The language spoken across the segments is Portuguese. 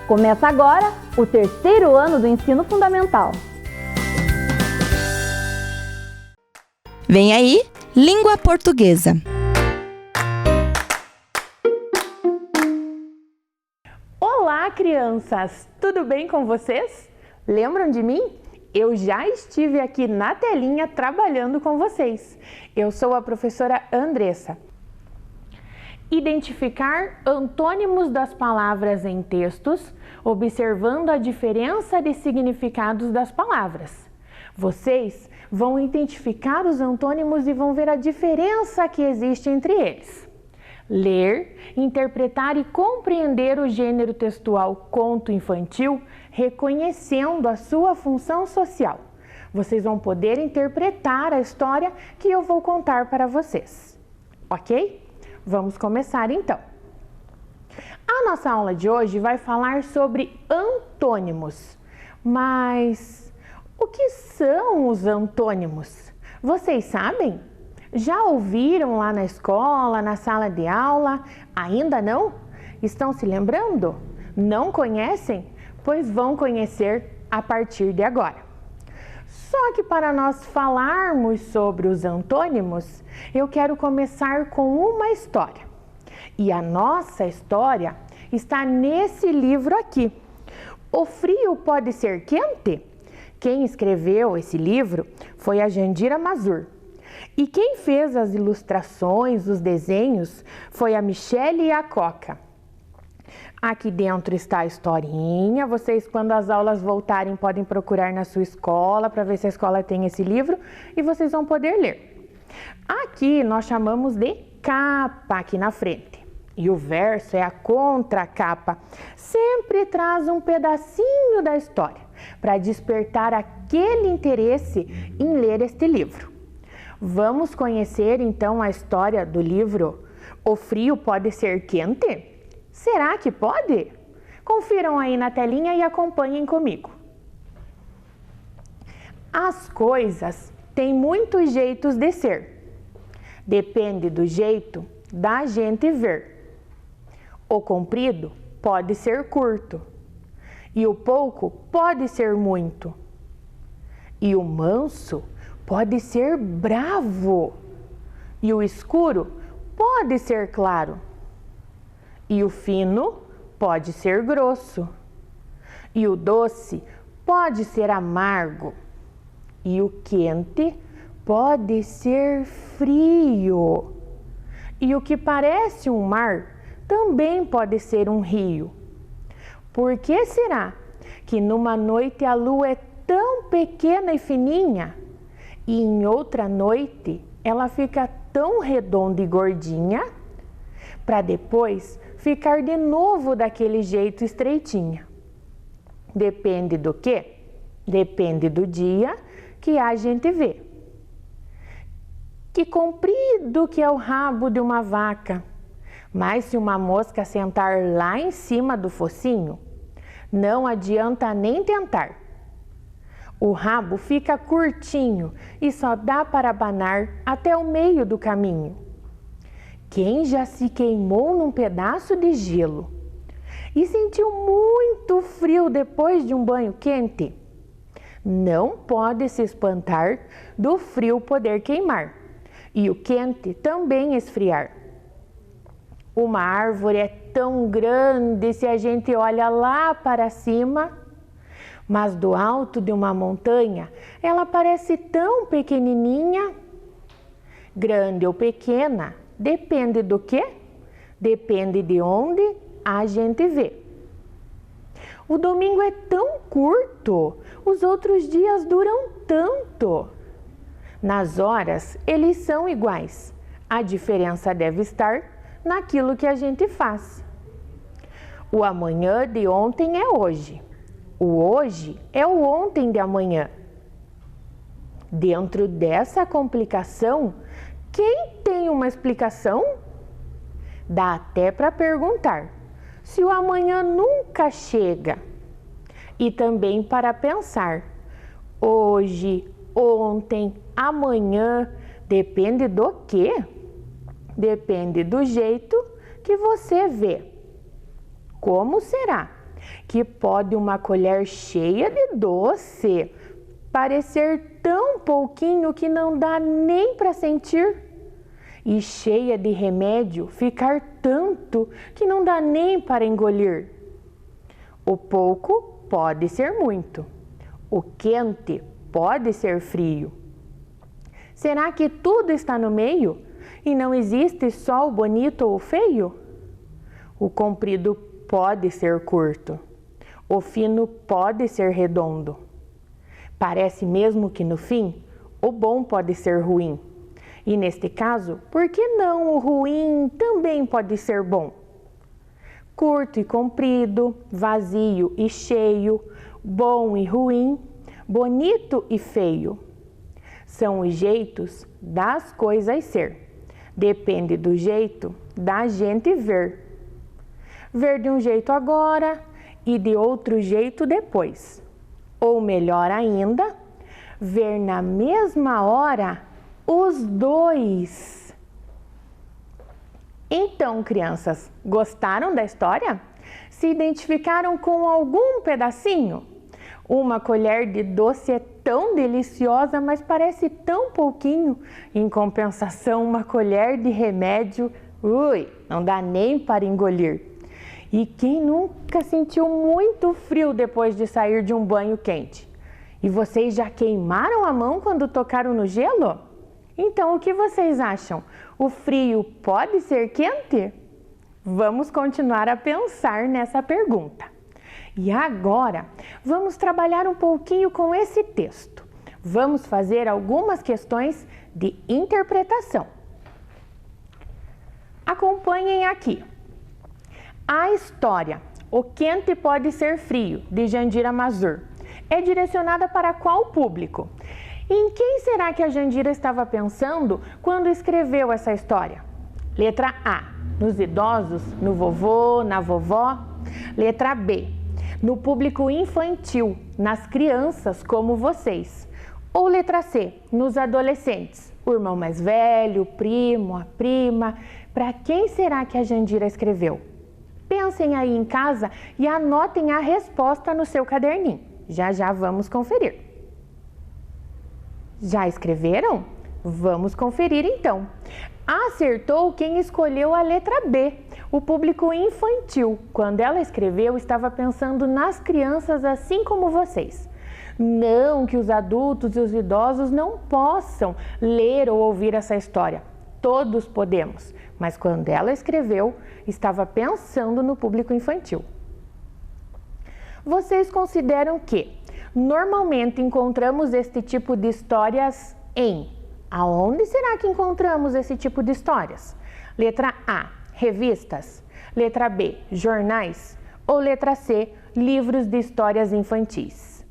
Começa agora o terceiro ano do ensino fundamental. Vem aí, língua portuguesa. Olá, crianças! Tudo bem com vocês? Lembram de mim? Eu já estive aqui na telinha trabalhando com vocês. Eu sou a professora Andressa. Identificar antônimos das palavras em textos, observando a diferença de significados das palavras. Vocês vão identificar os antônimos e vão ver a diferença que existe entre eles. Ler, interpretar e compreender o gênero textual conto infantil, reconhecendo a sua função social. Vocês vão poder interpretar a história que eu vou contar para vocês, ok? Vamos começar então. A nossa aula de hoje vai falar sobre antônimos. Mas o que são os antônimos? Vocês sabem? Já ouviram lá na escola, na sala de aula? Ainda não? Estão se lembrando? Não conhecem? Pois vão conhecer a partir de agora. Só que para nós falarmos sobre os antônimos, eu quero começar com uma história. E a nossa história está nesse livro aqui. O frio pode ser quente? Quem escreveu esse livro foi a Jandira Mazur. E quem fez as ilustrações, os desenhos, foi a Michele Acoca. Aqui dentro está a historinha. Vocês, quando as aulas voltarem, podem procurar na sua escola para ver se a escola tem esse livro e vocês vão poder ler. Aqui nós chamamos de capa aqui na frente. E o verso é a contracapa. Sempre traz um pedacinho da história para despertar aquele interesse em ler este livro. Vamos conhecer então a história do livro O Frio Pode Ser Quente? Será que pode? Confiram aí na telinha e acompanhem comigo. As coisas têm muitos jeitos de ser. Depende do jeito da gente ver. O comprido pode ser curto. E o pouco pode ser muito. E o manso pode ser bravo. E o escuro pode ser claro. E o fino pode ser grosso. E o doce pode ser amargo. E o quente pode ser frio. E o que parece um mar também pode ser um rio. Por que será que numa noite a lua é tão pequena e fininha e em outra noite ela fica tão redonda e gordinha para depois ficar de novo daquele jeito estreitinha? Depende do quê? Depende do dia que a gente vê. Que comprido que é o rabo de uma vaca, mas se uma mosca sentar lá em cima do focinho, não adianta nem tentar. O rabo fica curtinho e só dá para abanar até o meio do caminho. Quem já se queimou num pedaço de gelo e sentiu muito frio depois de um banho quente? Não pode se espantar do frio poder queimar e o quente também esfriar. Uma árvore é tão grande se a gente olha lá para cima, mas do alto de uma montanha ela parece tão pequenininha. Grande ou pequena, depende do quê? Depende de onde a gente vê. O domingo é tão curto, os outros dias duram tanto. Nas horas, eles são iguais. A diferença deve estar naquilo que a gente faz. O amanhã de ontem é hoje. O hoje é o ontem de amanhã. Dentro dessa complicação, quem tem uma explicação? Dá até para perguntar se o amanhã nunca chega. E também para pensar, hoje, ontem, amanhã, depende do quê? Depende do jeito que você vê. Como será Que pode uma colher cheia de doce parecer tão pouquinho que não dá nem para sentir, e cheia de remédio ficar tanto que não dá nem para engolir. O pouco pode ser muito, o quente pode ser frio. Será que tudo está no meio e não existe só o bonito ou o feio? O comprido pode ser curto, o fino pode ser redondo. Parece mesmo que no fim, o bom pode ser ruim. E neste caso, por que não o ruim também pode ser bom? Curto e comprido, vazio e cheio, bom e ruim, bonito e feio. São os jeitos das coisas ser. Depende do jeito da gente ver. Ver de um jeito agora e de outro jeito depois. Ou melhor ainda, ver na mesma hora os dois. Então, crianças, gostaram da história? Se identificaram com algum pedacinho? Uma colher de doce é tão deliciosa, mas parece tão pouquinho. Em compensação, uma colher de remédio, não dá nem para engolir. E quem nunca sentiu muito frio depois de sair de um banho quente? E vocês já queimaram a mão quando tocaram no gelo? Então, o que vocês acham? O frio pode ser quente? Vamos continuar a pensar nessa pergunta. E agora, vamos trabalhar um pouquinho com esse texto. Vamos fazer algumas questões de interpretação. Acompanhem aqui. A história O Quente Pode Ser Frio, de Jandira Mazur, é direcionada para qual público? Em quem será que a Jandira estava pensando quando escreveu essa história? Letra A, nos idosos, no vovô, na vovó. Letra B, no público infantil, nas crianças como vocês. Ou letra C, nos adolescentes, o irmão mais velho, o primo, a prima. Para quem será que a Jandira escreveu? Pensem aí em casa e anotem a resposta no seu caderninho. Já já vamos conferir. Já escreveram? Vamos conferir então. Acertou quem escolheu a letra B, o público infantil. Quando ela escreveu, estava pensando nas crianças assim como vocês. Não que os adultos e os idosos não possam ler ou ouvir essa história. Todos podemos, mas quando ela escreveu, estava pensando no público infantil. Vocês consideram que normalmente encontramos este tipo de histórias em... Aonde será que encontramos esse tipo de histórias? Letra A, revistas. Letra B, jornais. Ou letra C, livros de histórias infantis.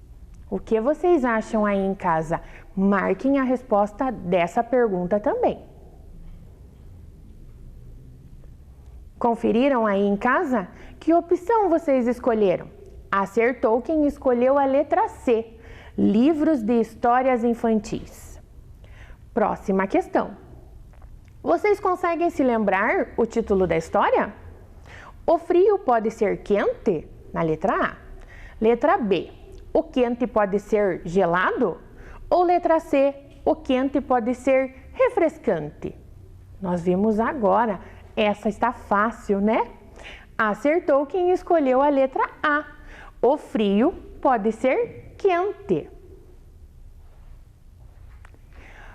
O que vocês acham aí em casa? Marquem a resposta dessa pergunta também. Conferiram aí em casa? Que opção vocês escolheram? Acertou quem escolheu a letra C, livros de histórias infantis. Próxima questão. Vocês conseguem se lembrar o título da história? O frio pode ser quente? Na letra A. Letra B. O quente pode ser gelado? Ou letra C. O quente pode ser refrescante? Nós vimos agora. Essa está fácil, né? Acertou quem escolheu a letra A. O frio pode ser quente.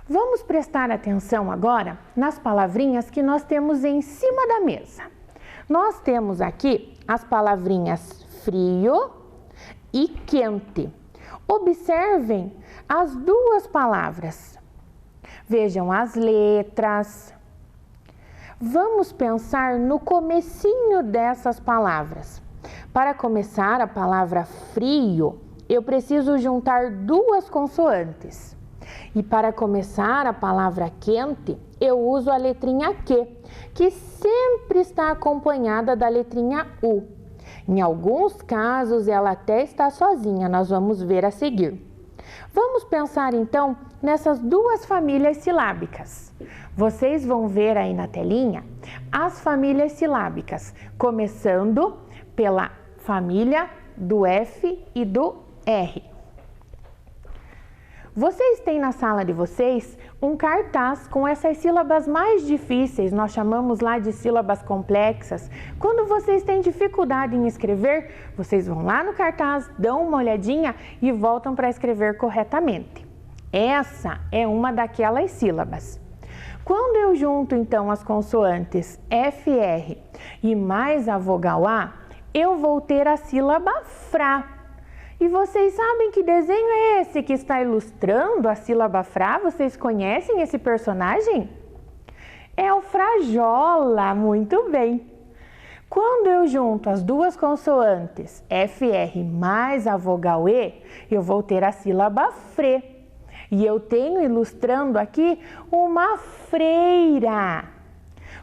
Vamos prestar atenção agora nas palavrinhas que nós temos em cima da mesa. Nós temos aqui as palavrinhas frio e quente. Observem as duas palavras. Vejam as letras. Vamos pensar no comecinho dessas palavras. Para começar a palavra frio, eu preciso juntar duas consoantes. E para começar a palavra quente, eu uso a letrinha Q, que sempre está acompanhada da letrinha U. Em alguns casos, ela até está sozinha, nós vamos ver a seguir. Vamos pensar então nessas duas famílias silábicas. Vocês vão ver aí na telinha as famílias silábicas, começando pela família do F e do R. Vocês têm na sala de vocês um cartaz com essas sílabas mais difíceis, nós chamamos lá de sílabas complexas. Quando vocês têm dificuldade em escrever, vocês vão lá no cartaz, dão uma olhadinha e voltam para escrever corretamente. Essa é uma daquelas sílabas. Quando eu junto então as consoantes FR e mais a vogal A, eu vou ter a sílaba FRA. E vocês sabem que desenho é esse que está ilustrando a sílaba FRA? Vocês conhecem esse personagem? É o Frajola, muito bem. Quando eu junto as duas consoantes FR mais a vogal E, eu vou ter a sílaba FRE. E eu tenho ilustrando aqui uma freira.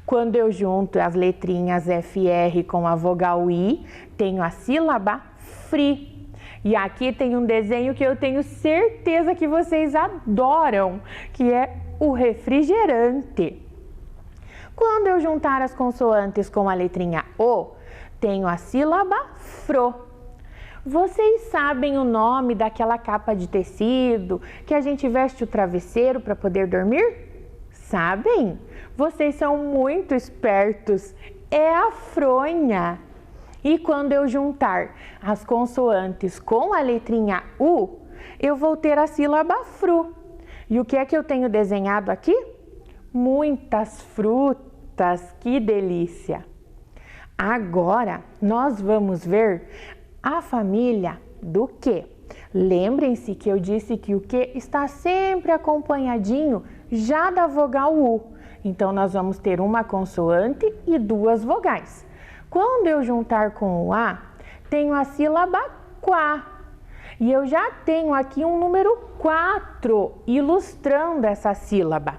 Quando eu junto as letrinhas FR com a vogal I, tenho a sílaba FRI. E aqui tem um desenho que eu tenho certeza que vocês adoram, que é o refrigerante. Quando eu juntar as consoantes com a letrinha O, tenho a sílaba FRO. Vocês sabem o nome daquela capa de tecido que a gente veste o travesseiro para poder dormir? Sabem? Vocês são muito espertos. É a fronha. E quando eu juntar as consoantes com a letrinha U, eu vou ter a sílaba FRU. E o que é que eu tenho desenhado aqui? Muitas frutas, que delícia! Agora, nós vamos ver a família do Q. Lembrem-se que eu disse que o Q está sempre acompanhadinho já da vogal U. Então, nós vamos ter uma consoante e duas vogais. Quando eu juntar com o A, tenho a sílaba quá. E eu já tenho aqui um número 4 ilustrando essa sílaba.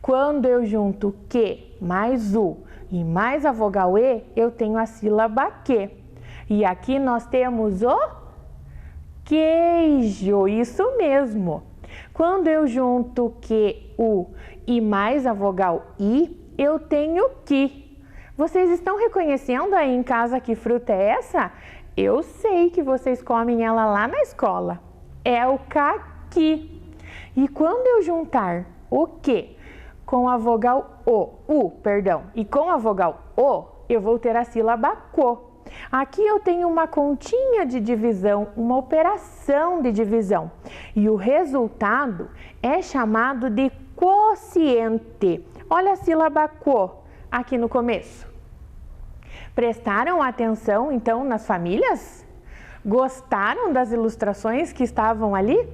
Quando eu junto Q mais U e mais a vogal E, eu tenho a sílaba Q. E aqui nós temos o queijo, isso mesmo. Quando eu junto Q, U e mais a vogal I, eu tenho QUI. Vocês estão reconhecendo aí em casa que fruta é essa? Eu sei que vocês comem ela lá na escola. É o caqui. E quando eu juntar o Q com a vogal e com a vogal O, eu vou ter a sílaba CO. Aqui eu tenho uma continha de divisão, uma operação de divisão. E o resultado é chamado de quociente. Olha a sílaba CO aqui no começo. Prestaram atenção, então, nas famílias? Gostaram das ilustrações que estavam ali?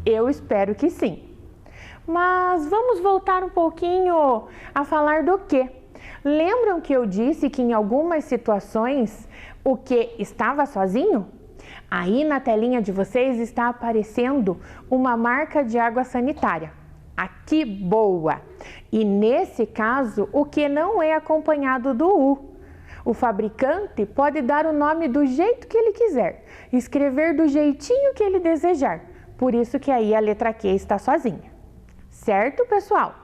Eu espero que sim. Mas vamos voltar um pouquinho a falar do quê? Lembram que eu disse que em algumas situações o que estava sozinho? Aí na telinha de vocês está aparecendo uma marca de água sanitária. Aqui, boa! E nesse caso, o que não é acompanhado do U. O fabricante pode dar o nome do jeito que ele quiser, escrever do jeitinho que ele desejar. Por isso que aí a letra Q está sozinha. Certo, pessoal?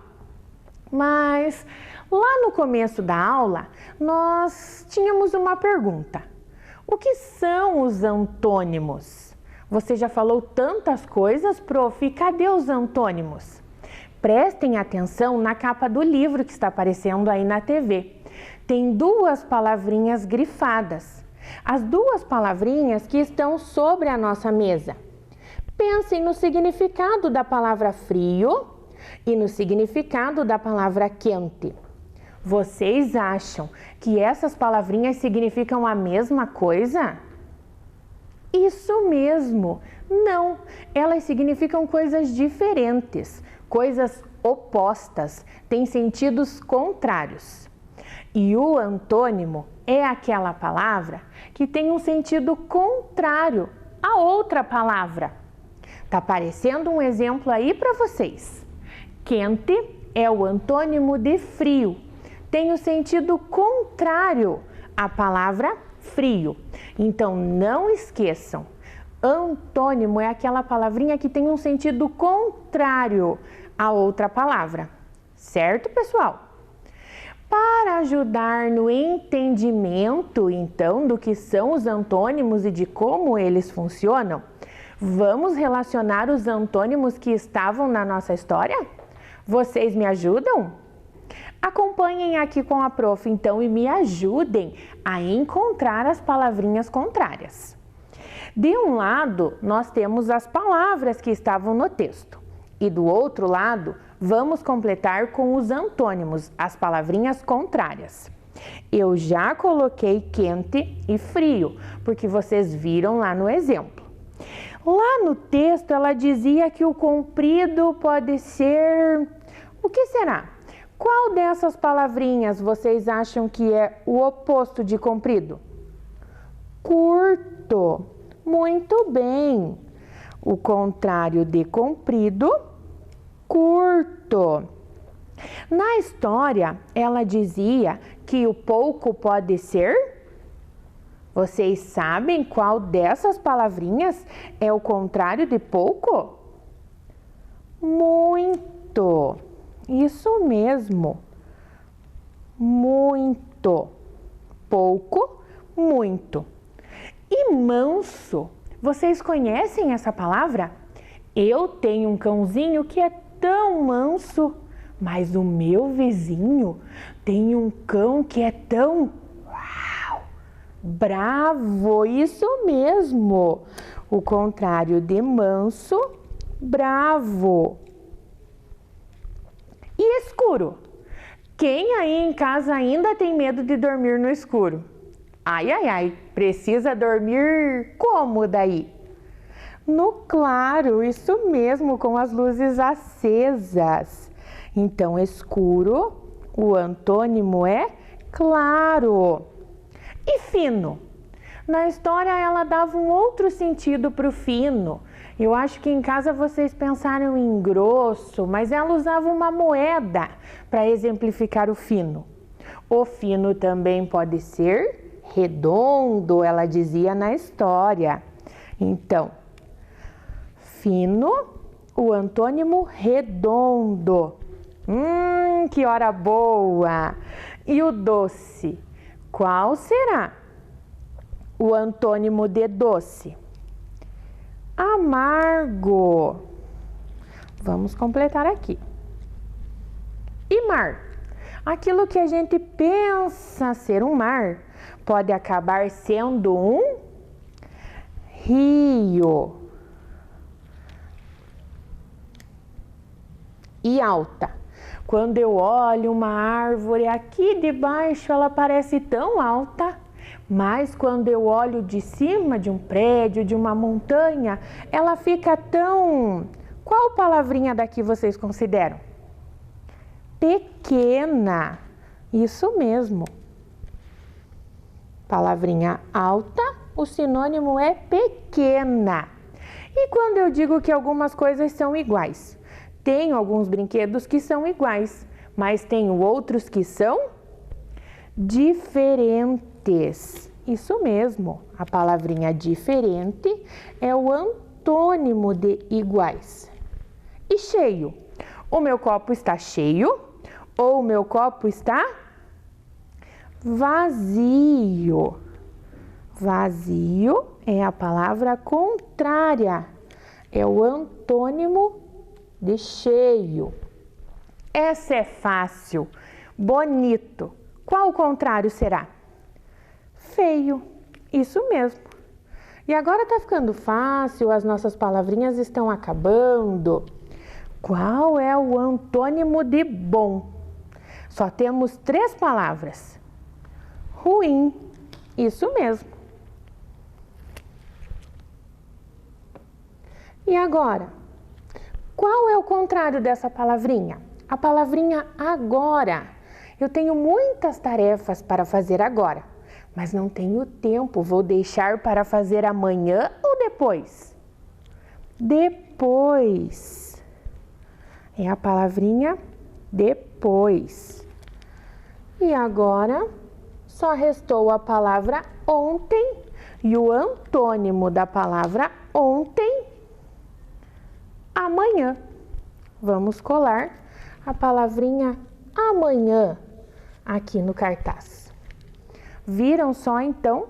Mas lá no começo da aula, nós tínhamos uma pergunta. O que são os antônimos? Você já falou tantas coisas, prof, cadê os antônimos? Prestem atenção na capa do livro que está aparecendo aí na TV. Tem duas palavrinhas grifadas. As duas palavrinhas que estão sobre a nossa mesa. Pensem no significado da palavra frio e no significado da palavra quente. Vocês acham que essas palavrinhas significam a mesma coisa? Isso mesmo! Não, elas significam coisas diferentes, coisas opostas, têm sentidos contrários. E o antônimo é aquela palavra que tem um sentido contrário a outra palavra. Tá aparecendo um exemplo aí para vocês. Quente é o antônimo de frio. Tem o sentido contrário à palavra frio. Então não esqueçam. Antônimo é aquela palavrinha que tem um sentido contrário a outra palavra. Certo, pessoal? Para ajudar no entendimento, então, do que são os antônimos e de como eles funcionam, vamos relacionar os antônimos que estavam na nossa história? Vocês me ajudam? Acompanhem aqui com a prof, então, e me ajudem a encontrar as palavrinhas contrárias. De um lado, nós temos as palavras que estavam no texto. E do outro lado, vamos completar com os antônimos, as palavrinhas contrárias. Eu já coloquei quente e frio, porque vocês viram lá no exemplo. Lá no texto, ela dizia que o comprido pode ser... O que será? Qual dessas palavrinhas vocês acham que é o oposto de comprido? Curto. Muito bem. O contrário de comprido, curto. Na história, ela dizia que o pouco pode ser... Vocês sabem qual dessas palavrinhas é o contrário de pouco? Muito. Isso mesmo. Muito. Pouco, muito. E manso. Vocês conhecem essa palavra? Eu tenho um cãozinho que é tão manso, mas o meu vizinho tem um cão que é tão bravo. Isso mesmo. O contrário de manso, bravo. E escuro? Quem aí em casa ainda tem medo de dormir no escuro? Ai, ai, ai, precisa dormir como daí? No claro, isso mesmo, com as luzes acesas. Então, escuro, o antônimo é claro. E fino? Na história, ela dava um outro sentido para o fino. Eu acho que em casa vocês pensaram em grosso, mas ela usava uma moeda para exemplificar o fino. O fino também pode ser redondo, ela dizia na história. Então, fino, o antônimo redondo. Que hora boa! E o doce? Qual será o antônimo de doce? Amargo. Vamos completar aqui. E mar? Aquilo que a gente pensa ser um mar pode acabar sendo um rio. E alta? Quando eu olho uma árvore aqui de baixo, ela parece tão alta, mas quando eu olho de cima de um prédio, de uma montanha, ela fica tão... Qual palavrinha daqui vocês consideram? Pequena. Isso mesmo. Palavrinha alta, o sinônimo é pequena. E quando eu digo que algumas coisas são iguais? Tenho alguns brinquedos que são iguais, mas tenho outros que são diferentes. Isso mesmo, a palavrinha diferente é o antônimo de iguais. E cheio? O meu copo está cheio ou o meu copo está vazio? Vazio é a palavra contrária, é o antônimo de cheio. Essa é fácil, bonito. Qual o contrário será? Feio. Isso mesmo. E agora tá ficando fácil, as nossas palavrinhas estão acabando. Qual é o antônimo de bom? Só temos 3 palavras. Ruim. Isso mesmo. E agora? Qual é o contrário dessa palavrinha? A palavrinha agora. Eu tenho muitas tarefas para fazer agora, mas não tenho tempo. Vou deixar para fazer amanhã ou depois? Depois. É a palavrinha depois. E agora, só restou a palavra ontem e o antônimo da palavra ontem, amanhã. Vamos colar a palavrinha amanhã aqui no cartaz. Viram só então?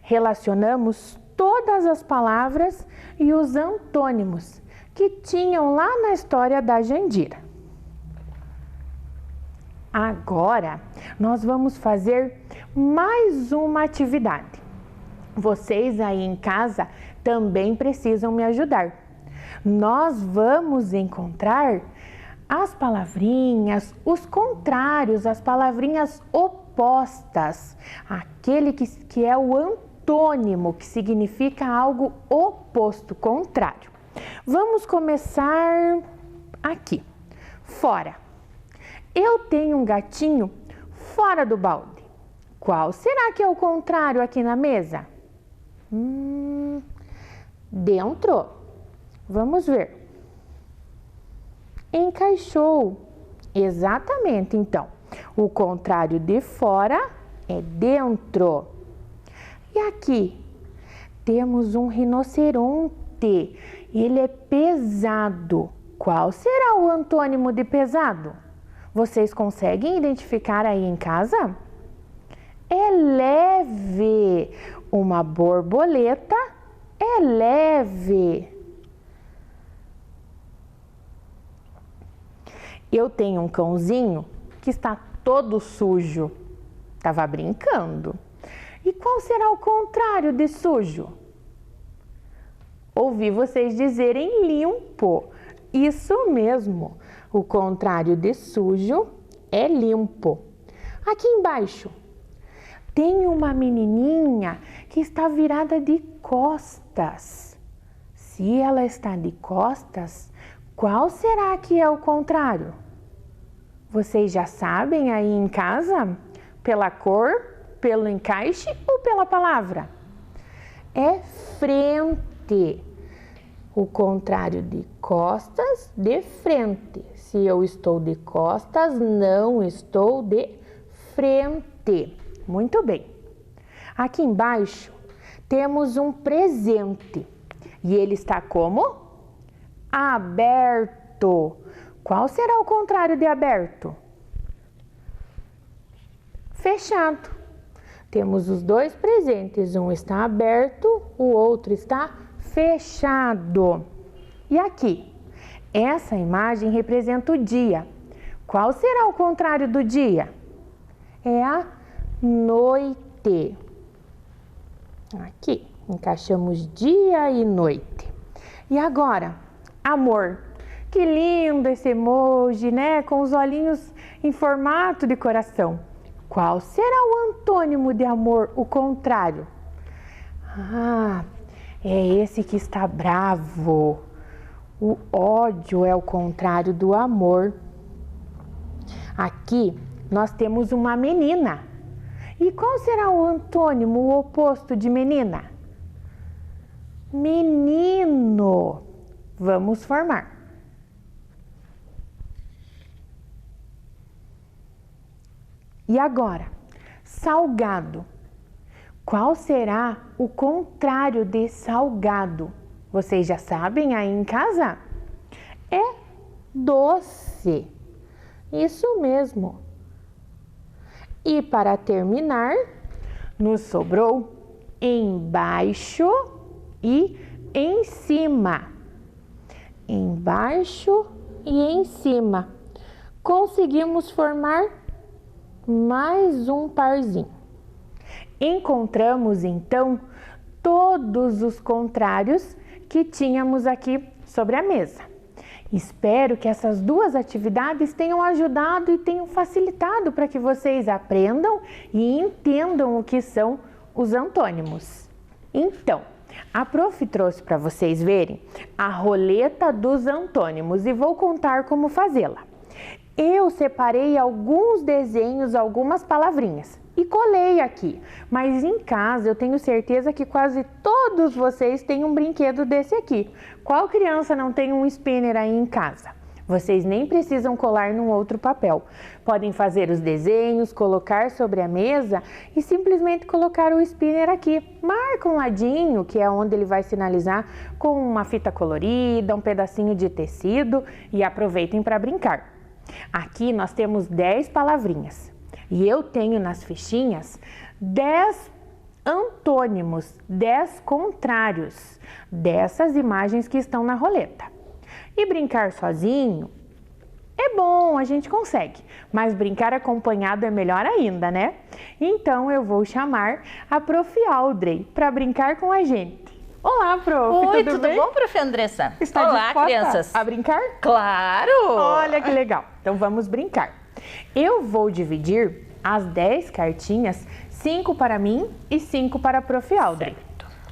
Relacionamos todas as palavras e os antônimos que tinham lá na história da Jandira. Agora, nós vamos fazer mais uma atividade. Vocês aí em casa também precisam me ajudar. Nós vamos encontrar as palavrinhas, os contrários, as palavrinhas opostas, aquele que é o antônimo, que significa algo oposto, contrário. Vamos começar aqui. Fora. Eu tenho um gatinho fora do balde. Qual será que é o contrário aqui na mesa? Dentro. Vamos ver. Encaixou. Exatamente, então. O contrário de fora é dentro. E aqui temos um rinoceronte. Ele é pesado. Qual será o antônimo de pesado? Vocês conseguem identificar aí em casa? É leve. Uma borboleta é leve. Eu tenho um cãozinho que está todo sujo. Estava brincando. E qual será o contrário de sujo? Ouvi vocês dizerem limpo. Isso mesmo. O contrário de sujo é limpo. Aqui embaixo tem uma menininha que está virada de costas. Se ela está de costas, qual será que é o contrário? Vocês já sabem aí em casa? Pela cor, pelo encaixe ou pela palavra? É frente. O contrário de costas, de frente. Se eu estou de costas, não estou de frente. Muito bem. Aqui embaixo temos um presente. E ele está como? Aberto. Qual será o contrário de aberto? Fechado. Temos os dois presentes. Um está aberto, o outro está fechado. E aqui? Essa imagem representa o dia. Qual será o contrário do dia? É a noite. Aqui, encaixamos dia e noite. E agora, amor. Que lindo esse emoji, né? Com os olhinhos em formato de coração. Qual será o antônimo de amor, o contrário? É esse que está bravo. O ódio é o contrário do amor. Aqui nós temos uma menina. E qual será o antônimo, o oposto de menina? Menino. Vamos formar. E agora, salgado. Qual será o contrário de salgado? Vocês já sabem aí em casa? É doce. Isso mesmo. E para terminar, nos sobrou embaixo e em cima. Embaixo e em cima. Conseguimos formar mais um parzinho. Encontramos então todos os contrários que tínhamos aqui sobre a mesa. Espero que essas duas atividades tenham ajudado e tenham facilitado para que vocês aprendam e entendam o que são os antônimos. Então, a prof trouxe para vocês verem a roleta dos antônimos e vou contar como fazê-la. Eu separei alguns desenhos, algumas palavrinhas e colei aqui, mas em casa eu tenho certeza que quase todos vocês têm um brinquedo desse aqui. Qual criança não tem um spinner aí em casa? Vocês nem precisam colar num outro papel. Podem fazer os desenhos, colocar sobre a mesa e simplesmente colocar o spinner aqui. Marca um ladinho, que é onde ele vai sinalizar, com uma fita colorida, um pedacinho de tecido e aproveitem para brincar. Aqui nós temos 10 palavrinhas. E eu tenho nas fichinhas 10 antônimos, 10 contrários dessas imagens que estão na roleta. E brincar sozinho é bom, a gente consegue, mas brincar acompanhado é melhor ainda, né? Então eu vou chamar a Prof. Audrey para brincar com a gente. Olá, Prof. Oi, tudo bom, Prof. Andressa? Está Olá, disposta crianças. a brincar? Claro! Olha que legal. Então vamos brincar. Eu vou dividir as 10 cartinhas, 5 para mim e 5 para a Prof. Audrey. Certo.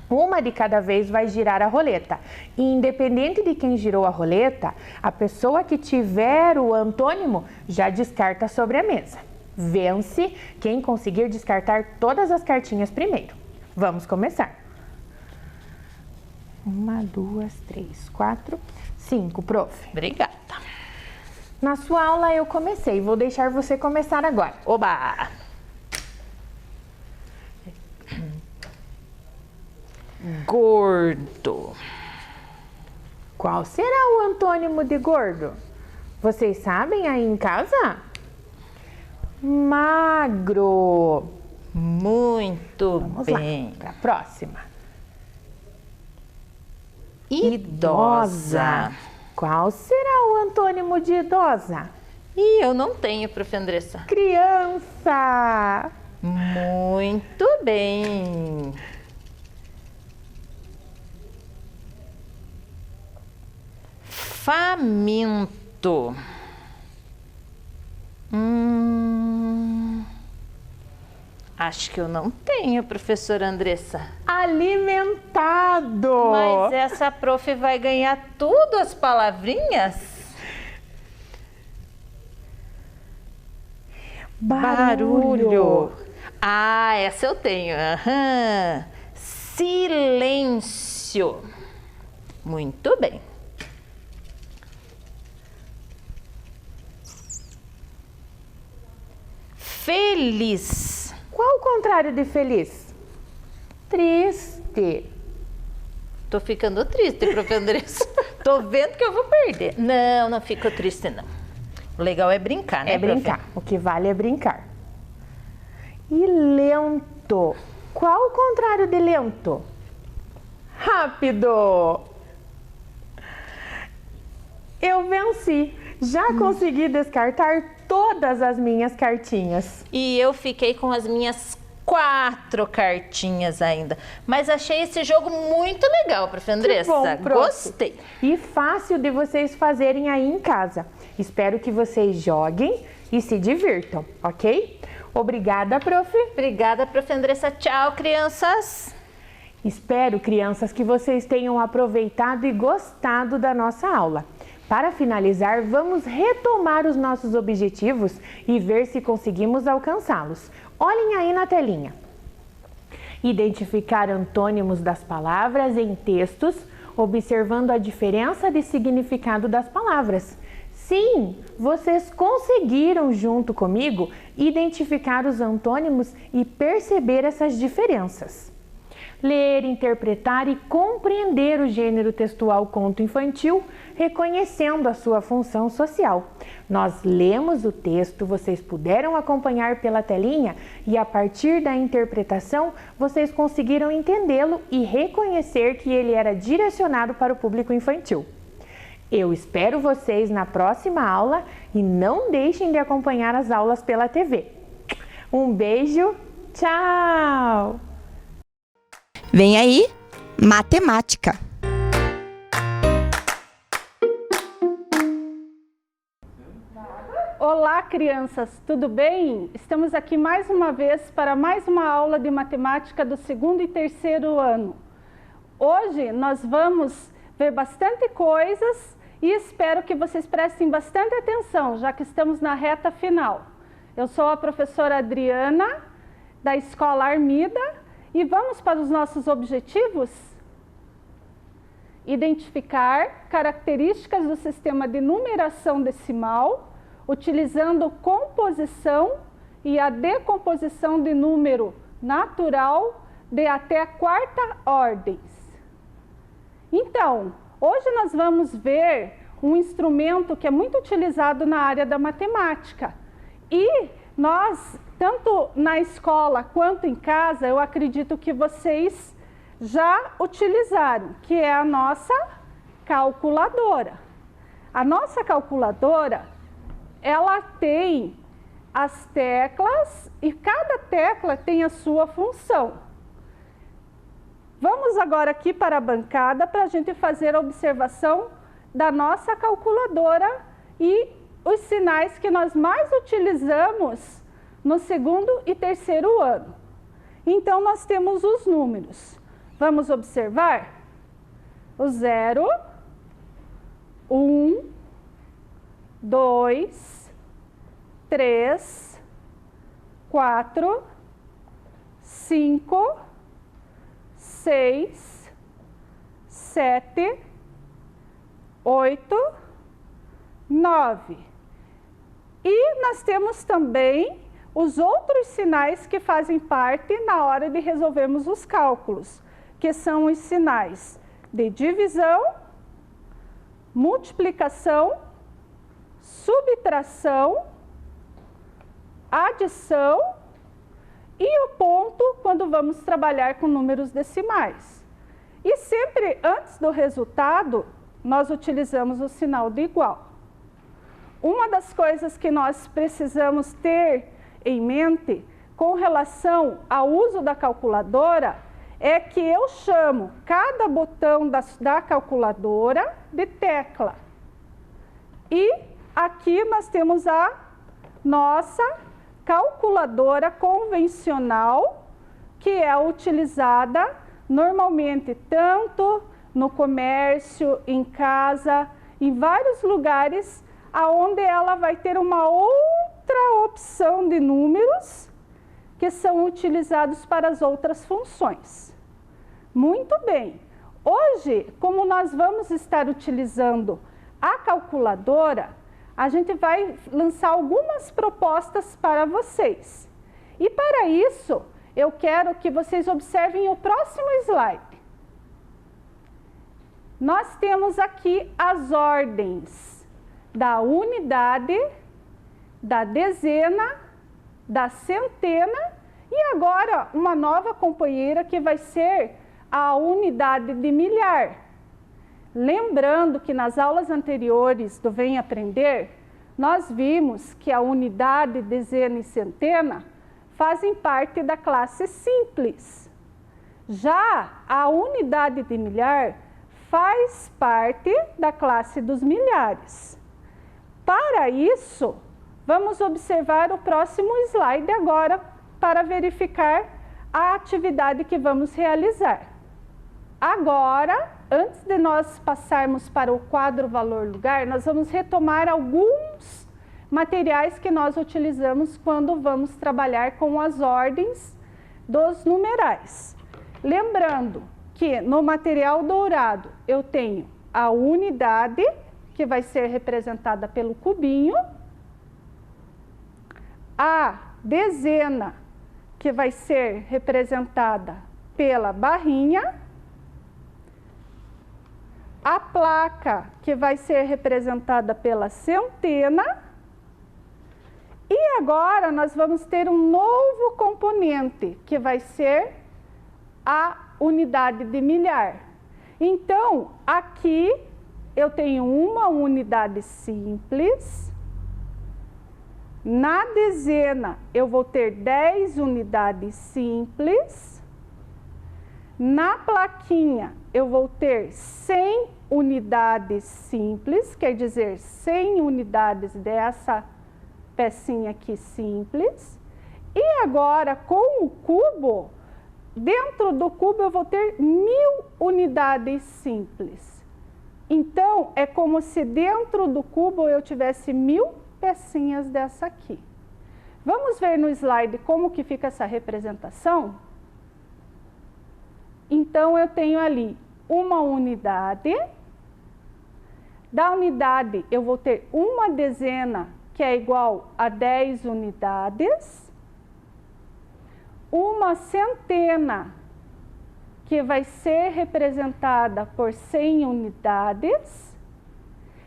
Uma de cada vez vai girar a roleta. E independente de quem girou a roleta, a pessoa que tiver o antônimo já descarta sobre a mesa. Vence quem conseguir descartar todas as cartinhas primeiro. Vamos começar. 1, 2, 3, 4, 5, Prof. Obrigada. Na sua aula eu comecei, vou deixar você começar agora. Oba! Gordo. Qual será o antônimo de gordo? Vocês sabem aí em casa? Magro. Muito Vamos bem. lá, para a próxima. Idosa. Qual será o antônimo de idosa? E eu não tenho, Prof. Andressa. Criança. Muito bem. Faminto. Acho que eu não tenho, professora Andressa. Alimentado. Mas essa prof vai ganhar tudo as palavrinhas? Barulho. Ah, essa eu tenho. Aham. Silêncio. Muito bem. Feliz. Qual o contrário de feliz? Triste. Tô ficando triste, prof. Andressa. Tô vendo que eu vou perder. Não, não fico triste, não. O legal é brincar, né, É brincar. O que vale é brincar. E lento. Qual o contrário de lento? Rápido. Eu venci. Já consegui descartar todas as minhas cartinhas. E eu fiquei com as minhas 4 cartinhas ainda. Mas achei esse jogo muito legal, prof. Andressa. Que bom, prof. Gostei. E fácil de vocês fazerem aí em casa. Espero que vocês joguem e se divirtam, ok? Obrigada, prof. Obrigada, prof. Andressa. Tchau, crianças. Espero, crianças, que vocês tenham aproveitado e gostado da nossa aula. Para finalizar, vamos retomar os nossos objetivos e ver se conseguimos alcançá-los. Olhem aí na telinha. Identificar antônimos das palavras em textos, observando a diferença de significado das palavras. Sim, vocês conseguiram, junto comigo, identificar os antônimos e perceber essas diferenças. Ler, interpretar e compreender o gênero textual conto infantil, reconhecendo a sua função social. Nós lemos o texto, vocês puderam acompanhar pela telinha e a partir da interpretação, vocês conseguiram entendê-lo e reconhecer que ele era direcionado para o público infantil. Eu espero vocês na próxima aula e não deixem de acompanhar as aulas pela TV. Um beijo, tchau! Vem aí, matemática. Olá, crianças, tudo bem? Estamos aqui mais uma vez para mais uma aula de matemática do 2º e 3º ano. Hoje nós vamos ver bastante coisas e espero que vocês prestem bastante atenção, já que estamos na reta final. Eu sou a professora Adriana, da Escola Armida, e vamos para os nossos objetivos? Identificar características do sistema de numeração decimal, utilizando composição e a decomposição de número natural de até a 4ª ordens. Então, hoje nós vamos ver um instrumento que é muito utilizado na área da matemática e nós, tanto na escola quanto em casa, eu acredito que vocês já utilizaram, que é a nossa calculadora. A nossa calculadora, ela tem as teclas e cada tecla tem a sua função. Vamos agora aqui para a bancada para a gente fazer a observação da nossa calculadora e os sinais que nós mais utilizamos no segundo e terceiro ano. Então, nós temos os números. Vamos observar? O 0, 1, 2, 3, 4, 5, 6, 7, 8, 9. E nós temos também os outros sinais que fazem parte na hora de resolvermos os cálculos, que são os sinais de divisão, multiplicação, subtração, adição e o ponto quando vamos trabalhar com números decimais. E sempre antes do resultado, nós utilizamos o sinal de igual. Uma das coisas que nós precisamos ter em mente com relação ao uso da calculadora é que eu chamo cada botão da calculadora de tecla. E aqui nós temos a nossa calculadora convencional, que é utilizada normalmente tanto no comércio, em casa, em vários lugares, aonde ela vai ter uma outra opção de números que são utilizados para as outras funções. Muito bem. Hoje, como nós vamos estar utilizando a calculadora, a gente vai lançar algumas propostas para vocês. E para isso, eu quero que vocês observem o próximo slide. Nós temos aqui as ordens da unidade, da dezena, da centena e agora uma nova companheira que vai ser a unidade de milhar. Lembrando que nas aulas anteriores do Vem Aprender, nós vimos que a unidade, dezena e centena fazem parte da classe simples. Já a unidade de milhar faz parte da classe dos milhares. Para isso, vamos observar o próximo slide agora para verificar a atividade que vamos realizar. Agora, antes de nós passarmos para o quadro valor lugar, nós vamos retomar alguns materiais que nós utilizamos quando vamos trabalhar com as ordens dos numerais. Lembrando que no material dourado eu tenho a unidade, que vai ser representada pelo cubinho, a dezena, que vai ser representada pela barrinha, a placa, que vai ser representada pela centena, e agora nós vamos ter um novo componente, que vai ser a unidade de milhar. Então, aqui eu tenho uma unidade simples. Na dezena, eu vou ter 10 unidades simples. Na plaquinha, eu vou ter 100 unidades simples, quer dizer, 100 unidades dessa pecinha aqui simples. E agora, com o cubo, dentro do cubo eu vou ter 1000 unidades simples. Então, é como se dentro do cubo eu tivesse 1000 pecinhas dessa aqui. Vamos ver no slide como que fica essa representação? Então, eu tenho ali uma unidade. Da unidade, eu vou ter uma dezena, que é igual a 10 unidades. Uma centena, que vai ser representada por 100 unidades.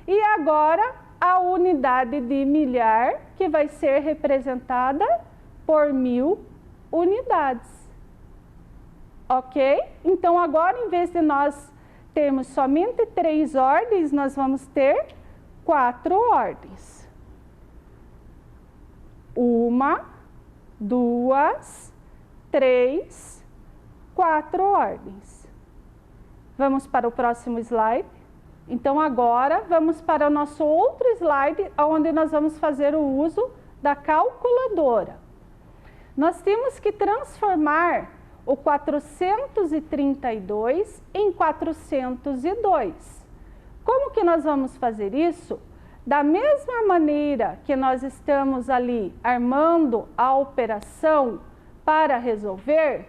E agora, a unidade de milhar, que vai ser representada por 1000 unidades. Ok? Então, agora, em vez de nós termos somente 3 ordens, nós vamos ter 4 ordens. 1, 2, 3, 4 ordens. Vamos para o próximo slide. Então, agora, vamos para o nosso outro slide, onde nós vamos fazer o uso da calculadora. Nós temos que transformar o 432 em 402. Como que nós vamos fazer isso? Da mesma maneira que nós estamos ali armando a operação para resolver,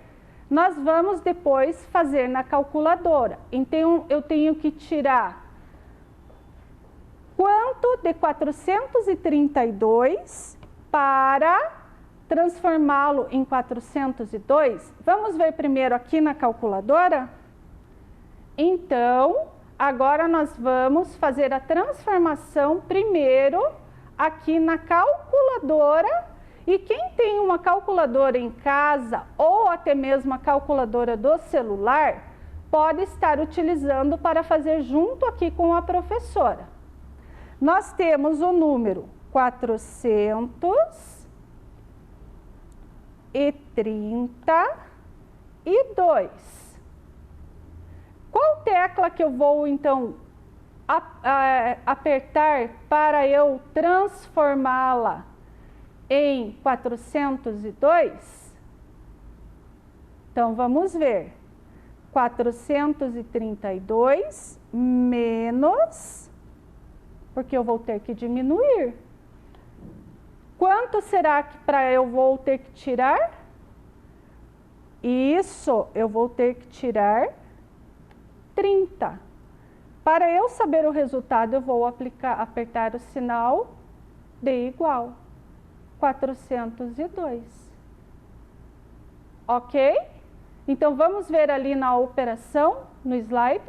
nós vamos depois fazer na calculadora. Então, eu tenho que tirar quanto de 432 para transformá-lo em 402? Vamos ver primeiro aqui na calculadora? Então, agora nós vamos fazer a transformação primeiro aqui na calculadora. E quem tem uma calculadora em casa ou até mesmo a calculadora do celular, pode estar utilizando para fazer junto aqui com a professora. Nós temos o número 432. Qual tecla que eu vou, então, apertar para eu transformá-la em 402? Então, vamos ver. 432 menos, porque eu vou ter que diminuir. Quanto será que eu vou ter que tirar? Isso, eu vou ter que tirar 30. Para eu saber o resultado, eu vou apertar o sinal de igual. 402. Ok? Então, vamos ver ali na operação, no slide.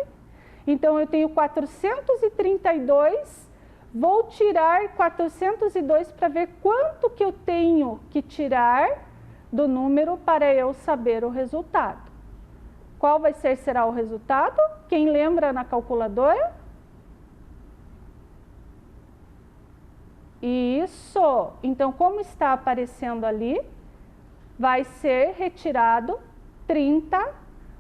Então, eu tenho 432, vou tirar 402 para ver quanto que eu tenho que tirar do número para eu saber o resultado. Qual será o resultado? Quem lembra na calculadora? Isso! Então, como está aparecendo ali, vai ser retirado 30,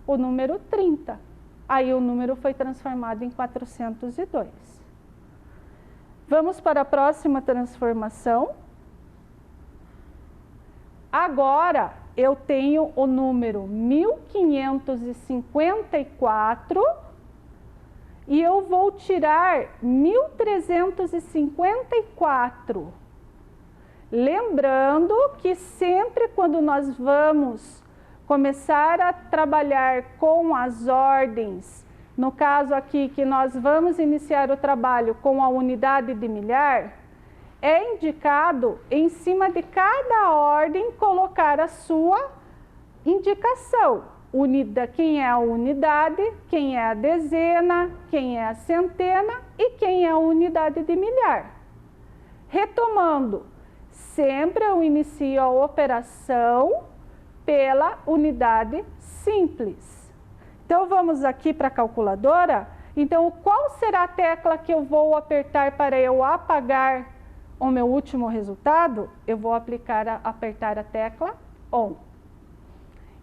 o número 30. Aí o número foi transformado em 402. Vamos para a próxima transformação. Agora, eu tenho o número 1554 e eu vou tirar 1354. Lembrando que sempre quando nós vamos começar a trabalhar com as ordens, no caso aqui que nós vamos iniciar o trabalho com a unidade de milhar, é indicado em cima de cada ordem colocar a sua indicação. Quem é a unidade, quem é a dezena, quem é a centena e quem é a unidade de milhar. Retomando, sempre eu inicio a operação pela unidade simples. Então, vamos aqui para a calculadora. Então, qual será a tecla que eu vou apertar para eu apagar o meu último resultado? Eu vou apertar a tecla ON.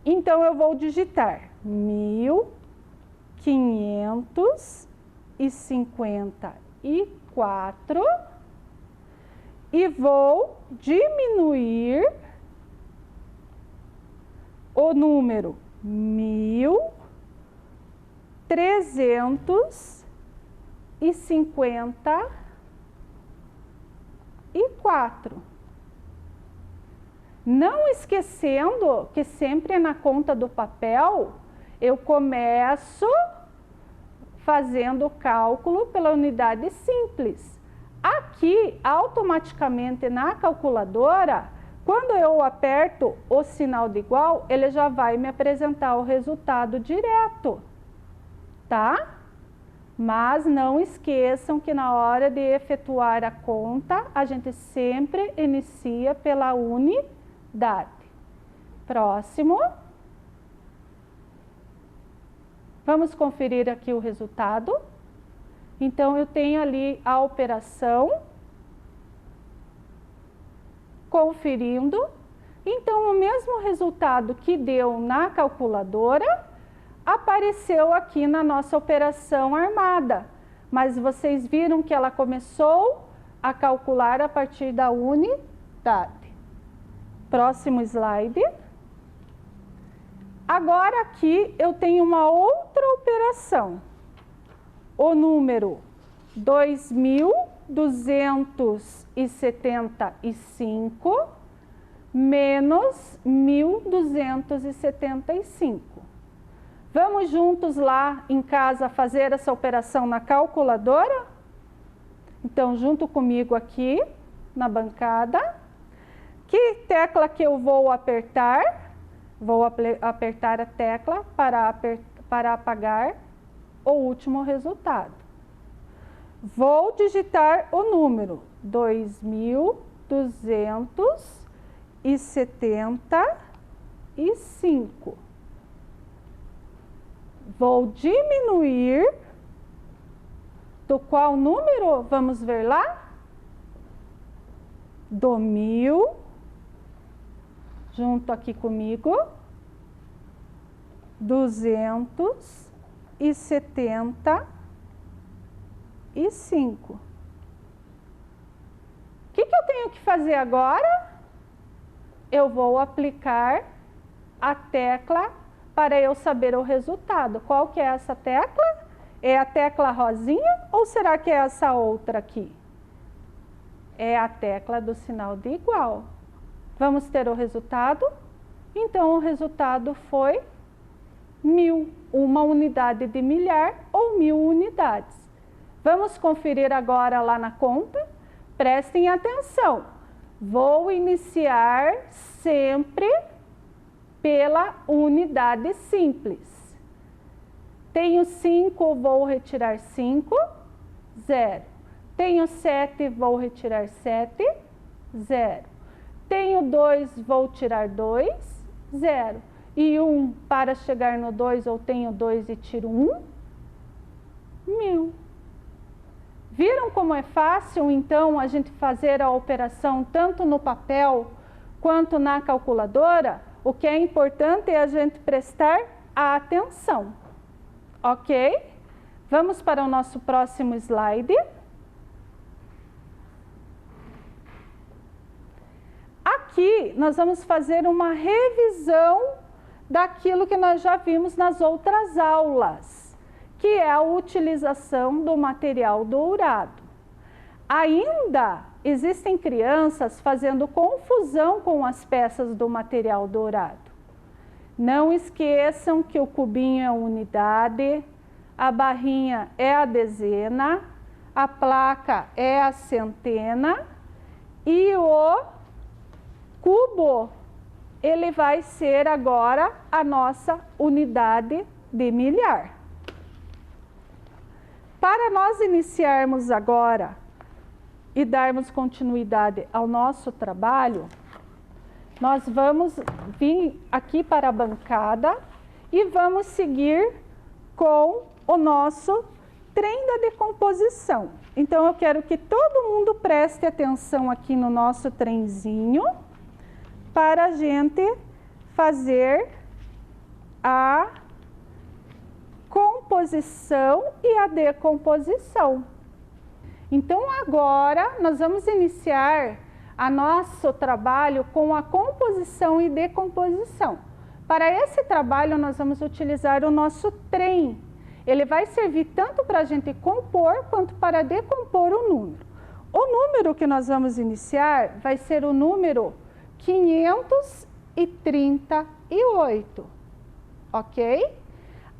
Então, eu vou digitar 1554 e vou diminuir o número 1354. Não esquecendo que sempre na conta do papel eu começo fazendo o cálculo pela unidade simples. Aqui, automaticamente na calculadora, quando eu aperto o sinal de igual, ele já vai me apresentar o resultado direto, tá? Mas não esqueçam que na hora de efetuar a conta, a gente sempre inicia pela unidade. Próximo. Vamos conferir aqui o resultado. Então, eu tenho ali a operação. Conferindo. Então, o mesmo resultado que deu na calculadora apareceu aqui na nossa operação armada. Mas vocês viram que ela começou a calcular a partir da unidade. Próximo slide. Agora aqui eu tenho uma outra operação. O número 2.275 menos 1.275. Vamos juntos lá em casa fazer essa operação na calculadora? Então, junto comigo aqui na bancada. Que tecla que eu vou apertar? Vou apertar a tecla para apagar o último resultado. Vou digitar o número 2.275. Vou diminuir do qual número? Vamos ver lá? Do 1000, junto aqui comigo, 275. O que eu tenho que fazer agora? Eu vou aplicar a tecla para eu saber o resultado. Qual que é essa tecla? É a tecla rosinha ou será que é essa outra aqui? É a tecla do sinal de igual. Vamos ter o resultado? Então, o resultado foi 1000, uma unidade de milhar ou 1000 unidades. Vamos conferir agora lá na conta? Prestem atenção. Vou iniciar sempre pela unidade simples. Tenho 5, vou retirar 5, 0. Tenho 7, vou retirar 7, 0. Tenho 2, vou tirar 2, 0. E 1, para chegar no 2, eu tenho 2 e tiro 1, 1000. Viram como é fácil, então, a gente fazer a operação tanto no papel quanto na calculadora? O que é importante é a gente prestar atenção, ok? Vamos para o nosso próximo slide. Aqui nós vamos fazer uma revisão daquilo que nós já vimos nas outras aulas, que é a utilização do material dourado. Ainda existem crianças fazendo confusão com as peças do material dourado. Não esqueçam que o cubinho é a unidade, a barrinha é a dezena, a placa é a centena e o cubo, ele vai ser agora a nossa unidade de milhar. Para nós iniciarmos agora e darmos continuidade ao nosso trabalho, nós vamos vir aqui para a bancada e vamos seguir com o nosso trem da decomposição. Então, eu quero que todo mundo preste atenção aqui no nosso trenzinho para a gente fazer a composição e a decomposição. Então, agora, nós vamos iniciar o nosso trabalho com a composição e decomposição. Para esse trabalho, nós vamos utilizar o nosso trem. Ele vai servir tanto para a gente compor, quanto para decompor o número. O número que nós vamos iniciar vai ser o número 538, ok?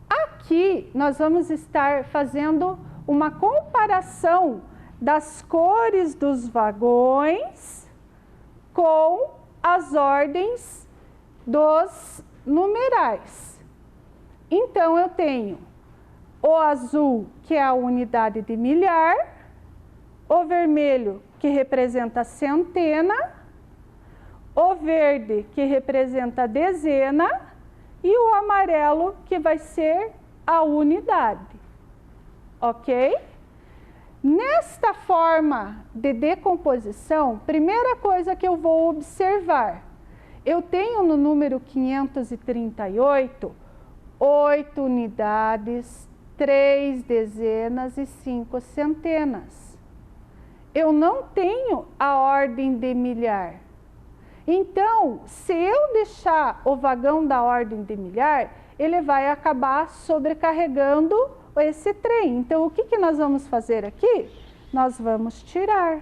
Aqui, nós vamos estar fazendo uma comparação das cores dos vagões com as ordens dos numerais. Então, eu tenho o azul, que é a unidade de milhar, o vermelho, que representa a centena, o verde, que representa a dezena, e o amarelo, que vai ser a unidade. Ok? Nesta forma de decomposição, primeira coisa que eu vou observar, eu tenho no número 538, 8 unidades, 3 dezenas e 5 centenas. Eu não tenho a ordem de milhar. Então, se eu deixar o vagão da ordem de milhar, ele vai acabar sobrecarregando esse trem. Então, o que nós vamos fazer aqui? Nós vamos tirar.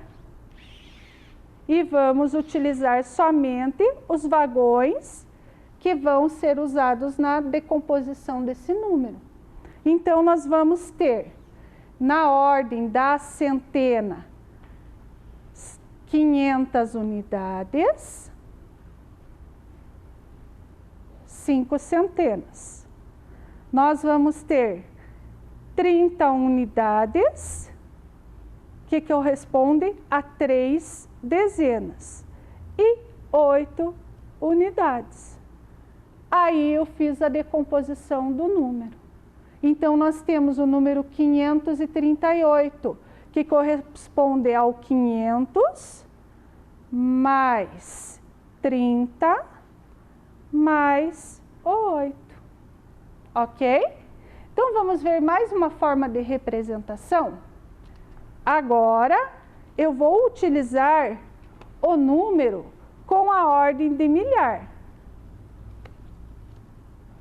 E vamos utilizar somente os vagões que vão ser usados na decomposição desse número. Então, nós vamos ter, na ordem da centena, 500 unidades, 5 centenas. Nós vamos ter 30 unidades, que corresponde a 3 dezenas, e 8 unidades. Aí eu fiz a decomposição do número. Então, nós temos o número 538, que corresponde ao 500 mais 30 mais 8. Ok? Então, vamos ver mais uma forma de representação? Agora, eu vou utilizar o número com a ordem de milhar.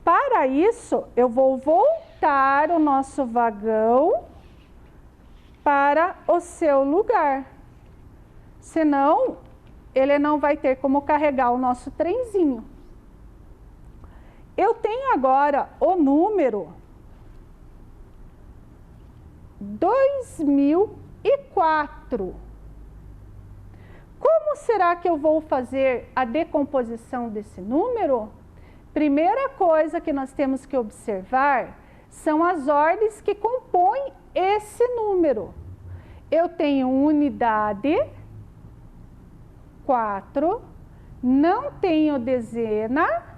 Para isso, eu vou voltar o nosso vagão para o seu lugar. Senão, ele não vai ter como carregar o nosso trenzinho. Eu tenho agora o número 2004. Como será que eu vou fazer a decomposição desse número? Primeira coisa que nós temos que observar são as ordens que compõem esse número. Eu tenho unidade, 4, não tenho dezena,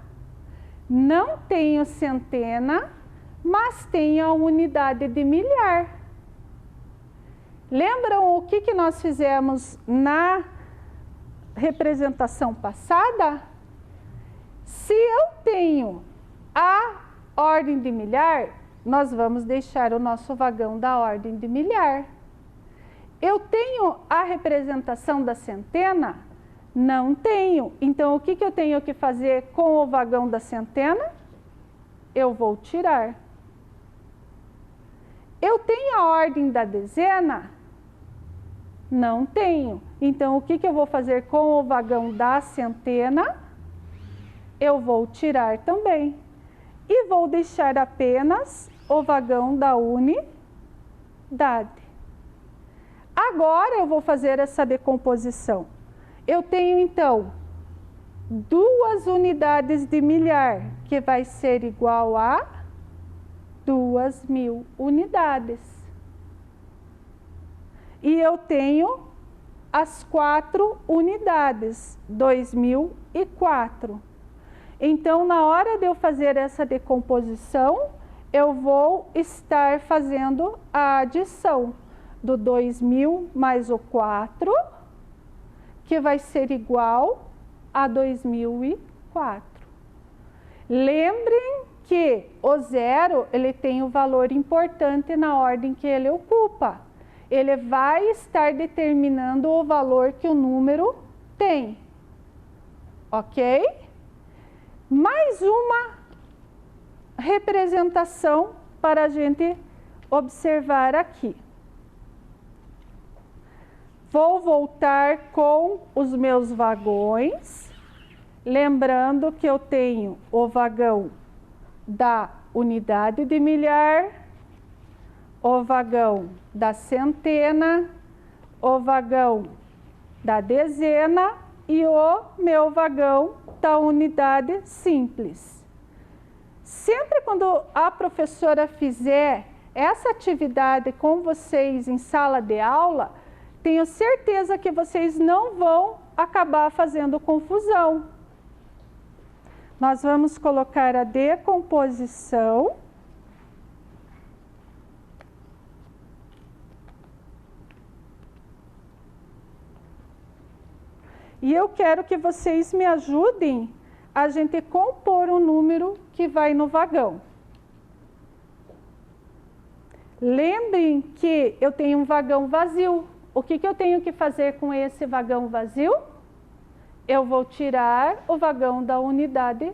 não tenho centena, mas tenho a unidade de milhar. Lembram o que nós fizemos na representação passada? Se eu tenho a ordem de milhar, nós vamos deixar o nosso vagão da ordem de milhar. Eu tenho a representação da centena? Não tenho. Então, o que eu tenho que fazer com o vagão da centena? Eu vou tirar. Eu tenho a ordem da dezena? Não tenho. Então, o que eu vou fazer com o vagão da centena? Eu vou tirar também. E vou deixar apenas o vagão da unidade. Agora, eu vou fazer essa decomposição. Eu tenho, então, 2 unidades de milhar, que vai ser igual a 2.000 unidades. E eu tenho as 4 unidades, 2.004. Então, na hora de eu fazer essa decomposição, eu vou estar fazendo a adição do 2.000 mais o 4, que vai ser igual a 2.004. Lembrem que o zero, ele tem um valor importante na ordem que ele ocupa. Ele vai estar determinando o valor que o número tem. Ok? Mais uma representação para a gente observar aqui. Vou voltar com os meus vagões, lembrando que eu tenho o vagão da unidade de milhar, o vagão da centena, o vagão da dezena e o meu vagão da unidade simples. Sempre quando a professora fizer essa atividade com vocês em sala de aula, tenho certeza que vocês não vão acabar fazendo confusão. Nós vamos colocar a decomposição. E eu quero que vocês me ajudem a gente compor o número que vai no vagão. Lembrem que eu tenho um vagão vazio. O que eu tenho que fazer com esse vagão vazio? Eu vou tirar o vagão da unidade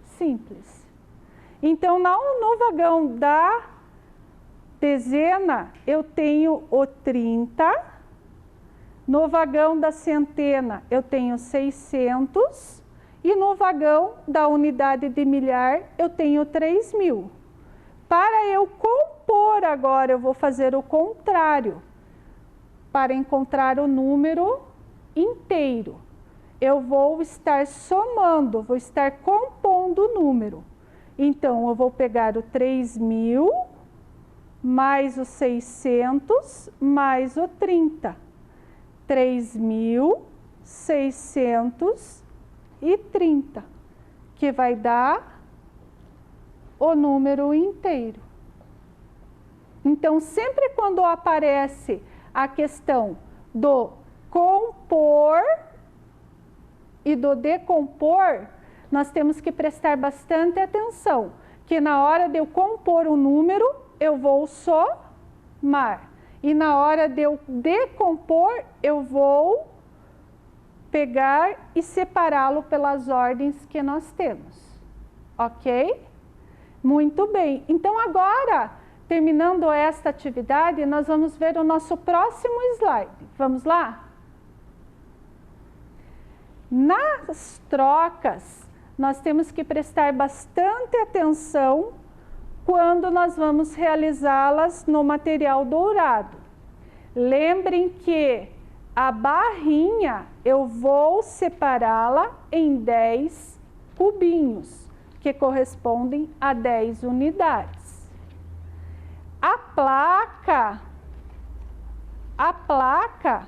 simples. Então, no vagão da dezena, eu tenho o 30. No vagão da centena, eu tenho 600. E no vagão da unidade de milhar, eu tenho 3.000. Para eu compor agora, eu vou fazer o contrário. Para encontrar o número inteiro, eu vou estar somando, vou estar compondo o número. Então, eu vou pegar o 3.000, mais o 600, mais o 30. 3.630, que vai dar o número inteiro. Então, sempre quando aparece a questão do compor e do decompor, nós temos que prestar bastante atenção, que na hora de eu compor um número, eu vou somar. E na hora de eu decompor, eu vou pegar e separá-lo pelas ordens que nós temos. Ok? Muito bem. Então, agora, terminando esta atividade, nós vamos ver o nosso próximo slide. Vamos lá? Nas trocas, nós temos que prestar bastante atenção quando nós vamos realizá-las no material dourado. Lembrem que a barrinha eu vou separá-la em 10 cubinhos, que correspondem a 10 unidades. A placa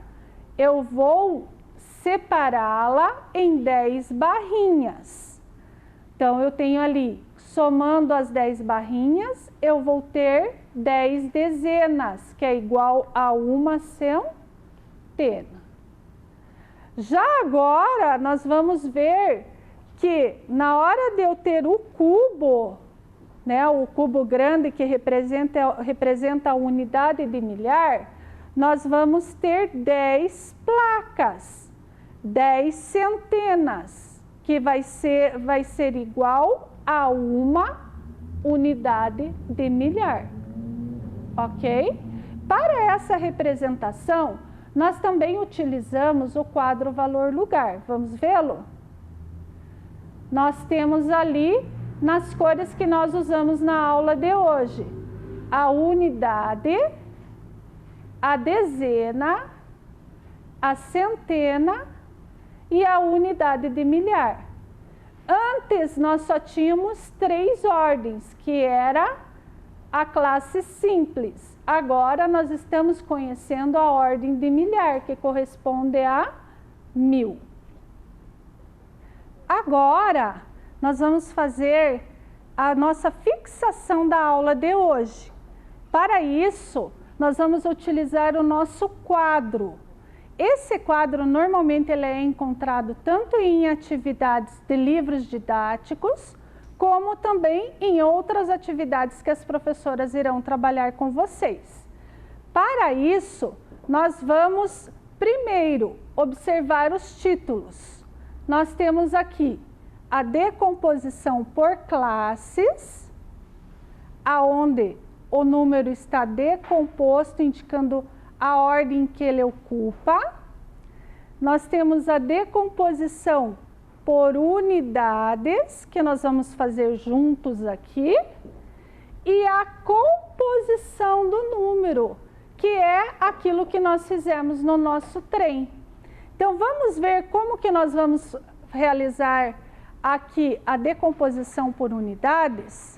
eu vou separá-la em 10 barrinhas. Então, eu tenho ali, somando as 10 barrinhas, eu vou ter 10 dezenas, que é igual a uma centena. Já agora, nós vamos ver que na hora de eu ter o cubo, né, o cubo grande que representa a unidade de milhar, nós vamos ter 10 placas, 10 centenas, que vai ser igual a uma unidade de milhar, ok? Para essa representação, nós também utilizamos o quadro valor-lugar. Vamos vê-lo? Nós temos ali, nas cores que nós usamos na aula de hoje, a unidade, a dezena, a centena e a unidade de milhar. Antes, nós só tínhamos 3 ordens, que era a classe simples. Agora, nós estamos conhecendo a ordem de milhar, que corresponde a 1000. Agora, nós vamos fazer a nossa fixação da aula de hoje. Para isso, nós vamos utilizar o nosso quadro. Esse quadro, normalmente, ele é encontrado tanto em atividades de livros didáticos, como também em outras atividades que as professoras irão trabalhar com vocês. Para isso, nós vamos primeiro observar os títulos. Nós temos aqui a decomposição por classes, aonde o número está decomposto, indicando a ordem que ele ocupa. Nós temos a decomposição por unidades, que nós vamos fazer juntos aqui, e a composição do número, que é aquilo que nós fizemos no nosso trem. Então, vamos ver como que nós vamos realizar aqui a decomposição por unidades.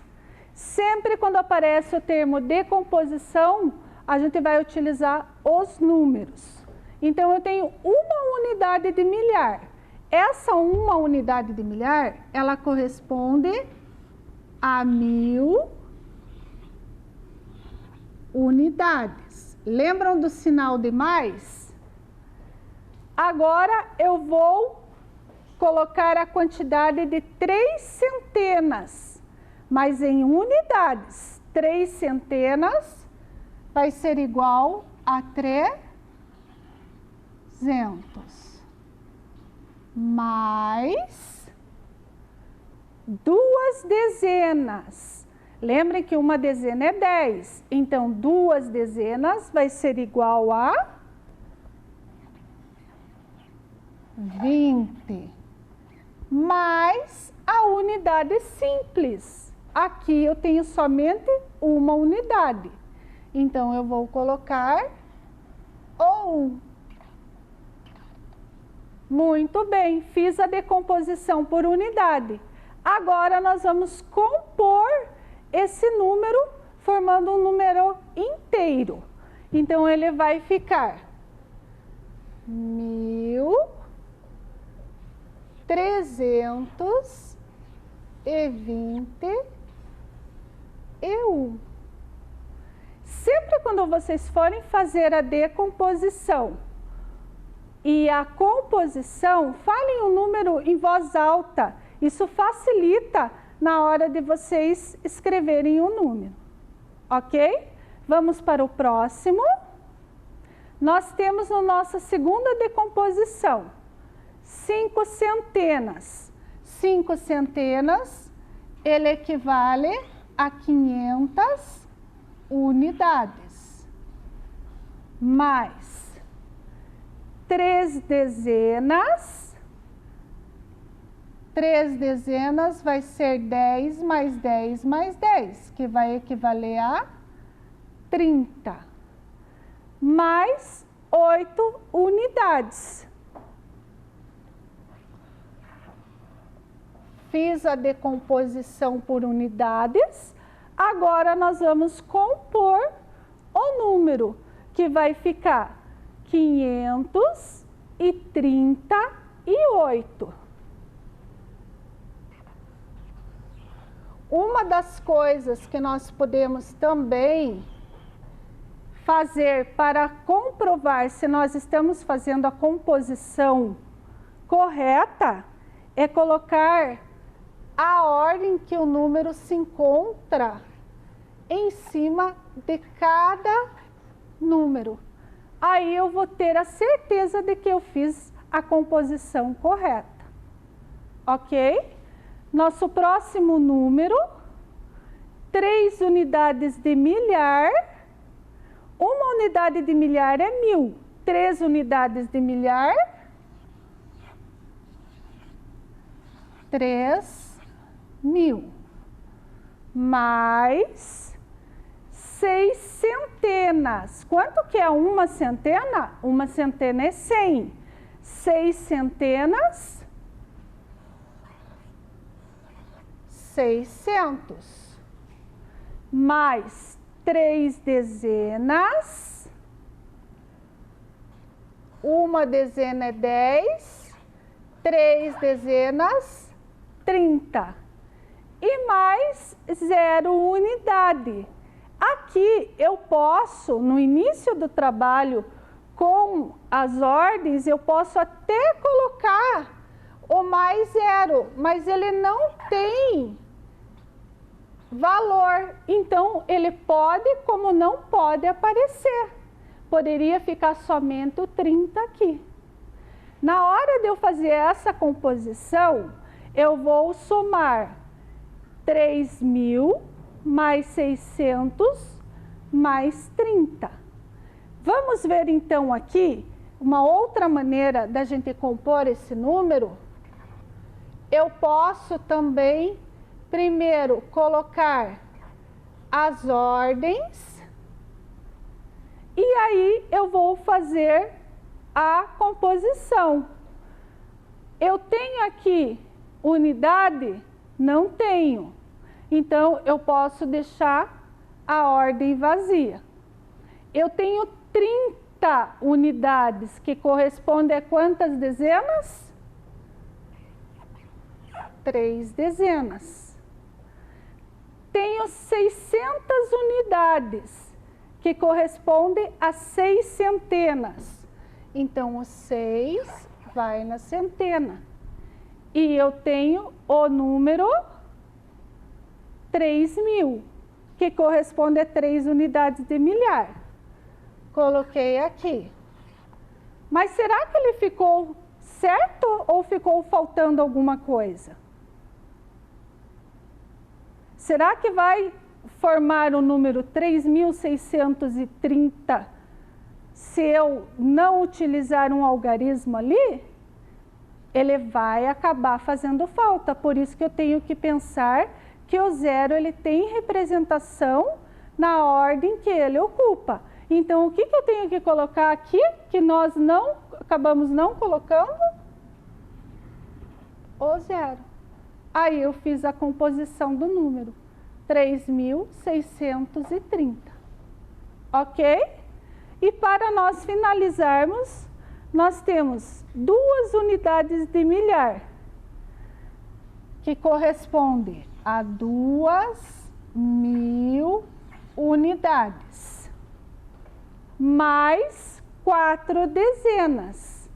Sempre quando aparece o termo decomposição, a gente vai utilizar os números. Então, eu tenho uma unidade de milhar. Essa uma unidade de milhar, ela corresponde a 1000 unidades. Lembram do sinal de mais? Agora, eu vou colocar a quantidade de 3 centenas, mas em unidades. 3 centenas vai ser igual a 300. Mais 2 dezenas. Lembrem que uma dezena é 10. Então, 2 dezenas vai ser igual a 20. Mais a unidade simples. Aqui eu tenho somente uma unidade. Então, eu vou colocar o 1. Muito bem, fiz a decomposição por unidade. Agora, nós vamos compor esse número, formando um número inteiro. Então, ele vai ficar 1321. Sempre quando vocês forem fazer a decomposição e a composição, falem o número em voz alta. Isso facilita na hora de vocês escreverem o número. Ok? Vamos para o próximo. Nós temos na nossa segunda decomposição 5 centenas. 5 centenas, ele equivale a 500 unidades. Mais 3 dezenas. 3 dezenas vai ser 10 mais 10 mais 10, que vai equivaler a 30. Mais 8 unidades. Fiz a decomposição por unidades. Agora, nós vamos compor o número, que vai ficar 538. Uma das coisas que nós podemos também fazer para comprovar se nós estamos fazendo a composição correta é colocar a ordem que o número se encontra em cima de cada número. Aí eu vou ter a certeza de que eu fiz a composição correta. Ok? Nosso próximo número, 3 unidades de milhar. Uma unidade de milhar é 1000. 3 unidades de milhar, 3.000. Mais 6 centenas. Quanto que é uma centena? Uma centena é 100. 6 centenas, 600. Mais 3 dezenas. Uma dezena é 10. 3 dezenas, 30. E mais 0 unidade. Aqui eu posso, no início do trabalho, com as ordens, eu posso até colocar o mais 0, mas ele não tem valor. Então, ele pode, como não pode aparecer. Poderia ficar somente o 30 aqui. Na hora de eu fazer essa composição, eu vou somar 3.000 mais 600 mais 30. Vamos ver então aqui uma outra maneira da gente compor esse número. Eu posso também, primeiro, colocar as ordens e aí eu vou fazer a composição. Eu tenho aqui unidade? Não tenho. então eu posso deixar a ordem vazia. Eu tenho 30 unidades, que corresponde a quantas dezenas? 3 dezenas. Tenho 600 unidades, que corresponde a 6 centenas. Então, o 6 vai na centena. E eu tenho o número 3.000, que corresponde a 3 unidades de milhar. Coloquei aqui. Mas será que ele ficou certo ou ficou faltando alguma coisa? Será que vai formar o número 3.630 se eu não utilizar um algarismo ali? Ele vai acabar fazendo falta, por isso que eu tenho que pensar que o 0 ele tem representação na ordem que ele ocupa. Então, o que eu tenho que colocar aqui, que nós acabamos não colocando? O 0. Aí eu fiz a composição do número, 3.630. Ok? E para nós finalizarmos, nós temos 2 unidades de milhar, que corresponde a 2.000 unidades, mais 4 dezenas.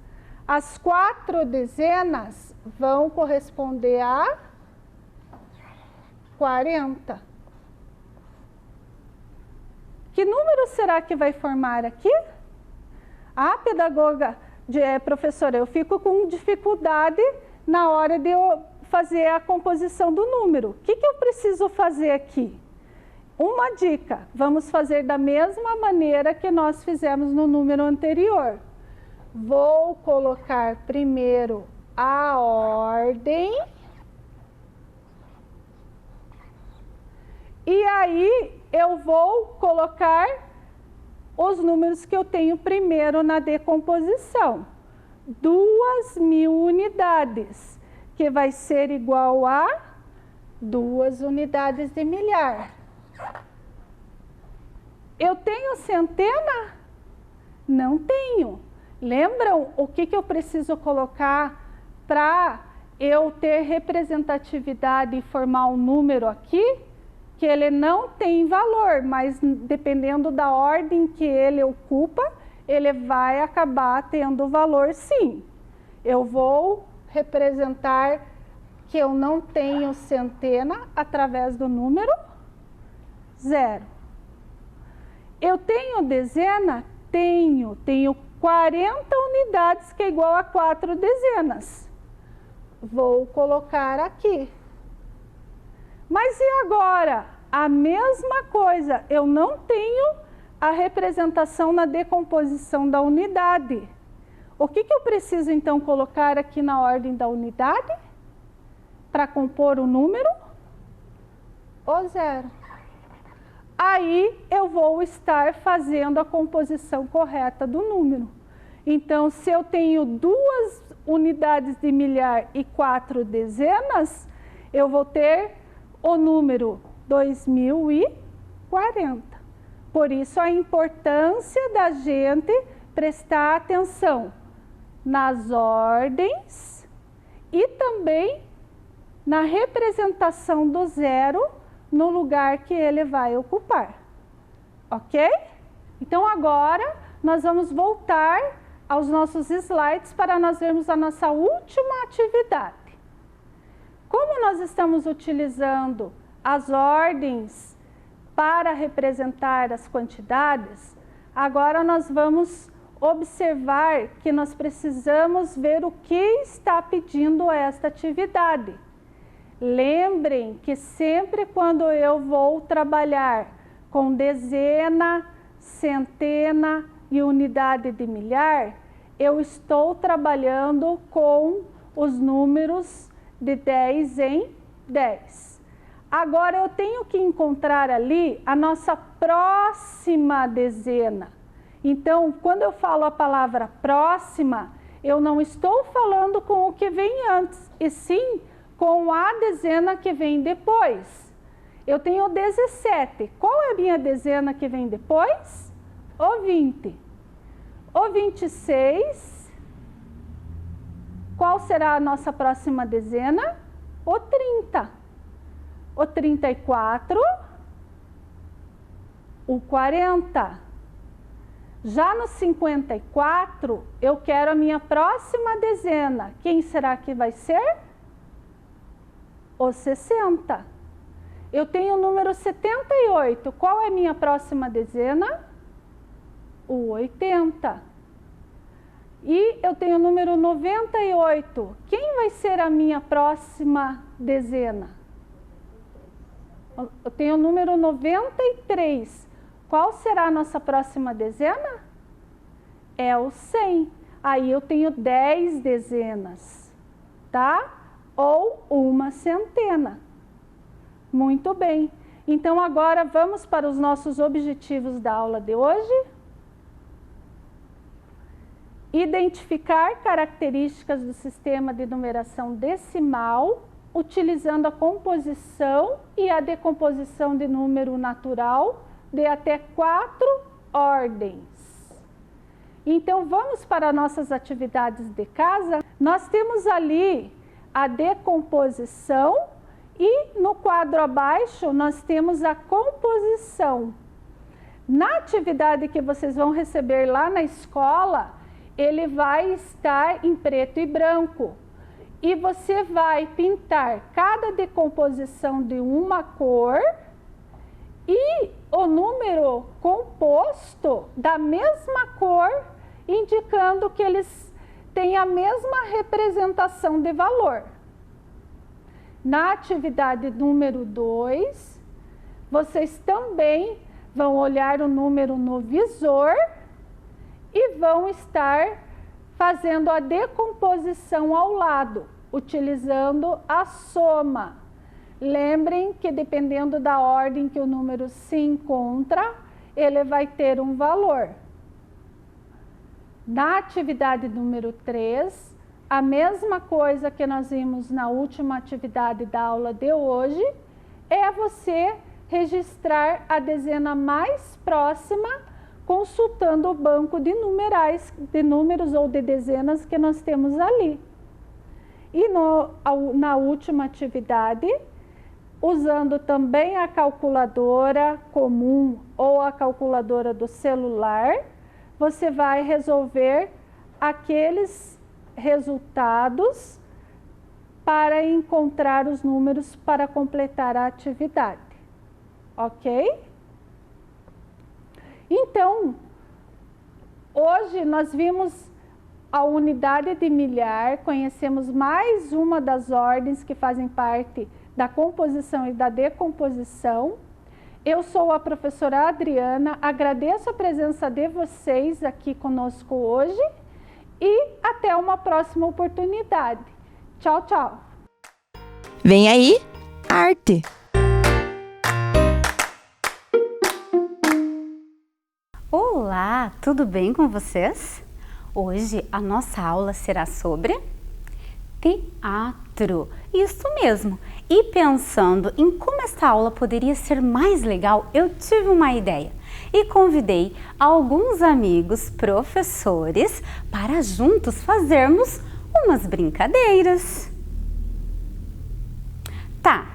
As 4 dezenas vão corresponder a 40. Que número será que vai formar aqui? A pedagoga, professora, eu fico com dificuldade na hora de eu fazer a composição do número. O que eu preciso fazer aqui? Uma dica, vamos fazer da mesma maneira que nós fizemos no número anterior. Vou colocar primeiro a ordem e aí eu vou colocar os números que eu tenho primeiro na decomposição. 2.000 unidades, que vai ser igual a 2 unidades de milhar. Eu tenho centena? Não tenho. Lembram o que eu preciso colocar para eu ter representatividade e formar um número aqui? Que ele não tem valor, mas dependendo da ordem que ele ocupa, ele vai acabar tendo valor sim. Eu vou representar que eu não tenho centena através do número 0. Eu tenho dezena? Tenho 40 unidades, que é igual a 4 dezenas. Vou colocar aqui. Mas e agora? A mesma coisa, eu não tenho a representação na decomposição da unidade. O que eu preciso então colocar aqui na ordem da unidade? Para compor o número? O 0. Aí eu vou estar fazendo a composição correta do número. Então, se eu tenho 2 unidades de milhar e 4 dezenas, eu vou ter o número 2.040. Por isso a importância da gente prestar atenção nas ordens e também na representação do 0 no lugar que ele vai ocupar. Ok? Então agora nós vamos voltar aos nossos slides para nós vermos a nossa última atividade. Como nós estamos utilizando as ordens para representar as quantidades, agora nós vamos observar que nós precisamos ver o que está pedindo esta atividade. Lembrem que sempre quando eu vou trabalhar com dezena, centena e unidade de milhar, eu estou trabalhando com os números de 10 em 10. Agora eu tenho que encontrar ali a nossa próxima dezena. Então, quando eu falo a palavra próxima, eu não estou falando com o que vem antes, e sim com a dezena que vem depois. Eu tenho 17. Qual é a minha dezena que vem depois? O 20. O 26. Qual será a nossa próxima dezena? O 30. O 34. O 40. Já no 54, eu quero a minha próxima dezena. Quem será que vai ser? O 60. Eu tenho o número 78. Qual é a minha próxima dezena? O 80. E eu tenho o número 98. Quem vai ser a minha próxima dezena? Eu tenho o número 93. Qual será a nossa próxima dezena? É o 100. Aí eu tenho 10 dezenas, tá? Ou uma centena. Muito bem. Então agora vamos para os nossos objetivos da aula de hoje. Identificar características do sistema de numeração decimal, utilizando a composição e a decomposição de número natural de até 4 ordens. Então, vamos para nossas atividades de casa. Nós temos ali a decomposição e no quadro abaixo nós temos a composição. Na atividade que vocês vão receber lá na escola, ele vai estar em preto e branco. E você vai pintar cada decomposição de uma cor e o número composto da mesma cor, indicando que eles têm a mesma representação de valor. Na atividade número 2, vocês também vão olhar o número no visor e vão estar fazendo a decomposição ao lado, utilizando a soma. Lembrem que dependendo da ordem que o número se encontra, ele vai ter um valor. Na atividade número 3, a mesma coisa que nós vimos na última atividade da aula de hoje, é você registrar a dezena mais próxima, consultando o banco de numerais, de números ou de dezenas que nós temos ali. E na última atividade, usando também a calculadora comum ou a calculadora do celular, você vai resolver aqueles resultados para encontrar os números para completar a atividade. Ok? Então, hoje nós vimos a unidade de milhar, conhecemos mais uma das ordens que fazem parte da composição e da decomposição. Eu sou a professora Adriana, agradeço a presença de vocês aqui conosco hoje e até uma próxima oportunidade. Tchau, tchau! Vem aí, arte! Olá, tudo bem com vocês? Hoje a nossa aula será sobre teatro, isso mesmo. E pensando em como esta aula poderia ser mais legal, eu tive uma ideia e convidei alguns amigos professores para juntos fazermos umas brincadeiras. Tá,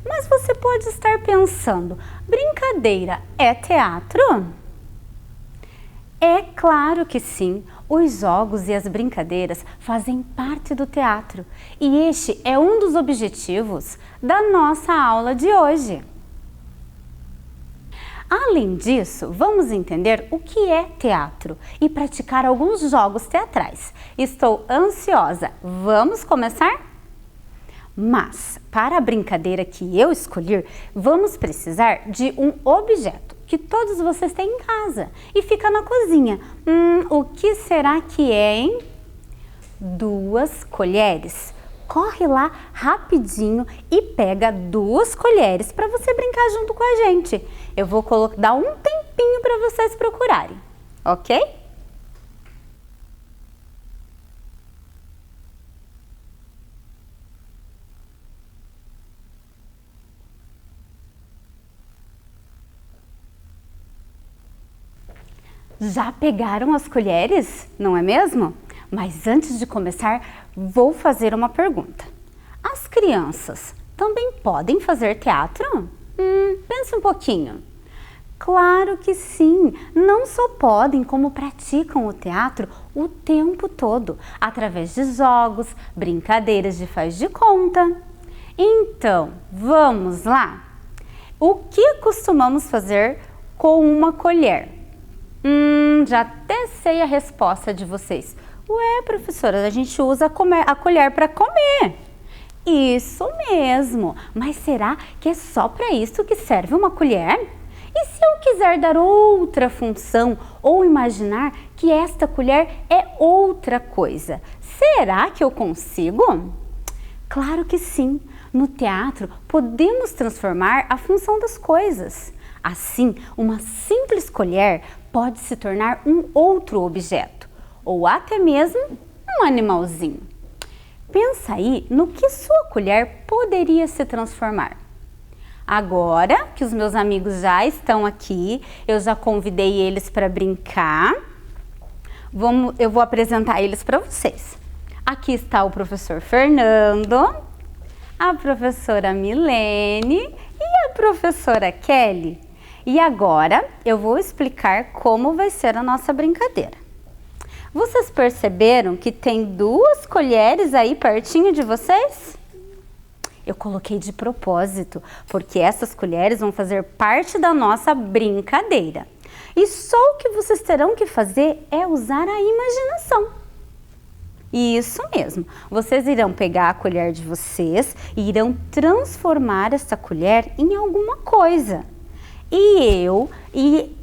mas você pode estar pensando, brincadeira é teatro? É claro que sim, os jogos e as brincadeiras fazem parte do teatro e este é um dos objetivos da nossa aula de hoje. Além disso, vamos entender o que é teatro e praticar alguns jogos teatrais. Estou ansiosa, vamos começar? Mas, para a brincadeira que eu escolhi, vamos precisar de um objeto que todos vocês têm em casa e fica na cozinha. O que será que é, hein? 2 colheres. Corre lá rapidinho e pega 2 colheres para você brincar junto com a gente. Eu vou dar um tempinho para vocês procurarem, ok? Já pegaram as colheres, não é mesmo? Mas antes de começar, vou fazer uma pergunta. As crianças também podem fazer teatro? Pense um pouquinho. Claro que sim, não só podem, como praticam o teatro o tempo todo, através de jogos, brincadeiras de faz de conta. Então, vamos lá? O que costumamos fazer com uma colher? Já até sei a resposta de vocês. Ué, professora, a gente usa a colher para comer. Isso mesmo, mas será que é só para isso que serve uma colher? E se eu quiser dar outra função ou imaginar que esta colher é outra coisa, será que eu consigo? Claro que sim, no teatro podemos transformar a função das coisas. Assim, uma simples colher pode se tornar um outro objeto, ou até mesmo um animalzinho. Pensa aí no que sua colher poderia se transformar. Agora que os meus amigos já estão aqui, eu já convidei eles para brincar, eu vou apresentar eles para vocês. Aqui está o professor Fernando, a professora Milene e a professora Kelly. E agora eu vou explicar como vai ser a nossa brincadeira. Vocês perceberam que tem duas colheres aí pertinho de vocês? Eu coloquei de propósito, porque essas colheres vão fazer parte da nossa brincadeira. E só o que vocês terão que fazer é usar a imaginação. Isso mesmo, vocês irão pegar a colher de vocês e irão transformar essa colher em alguma coisa. E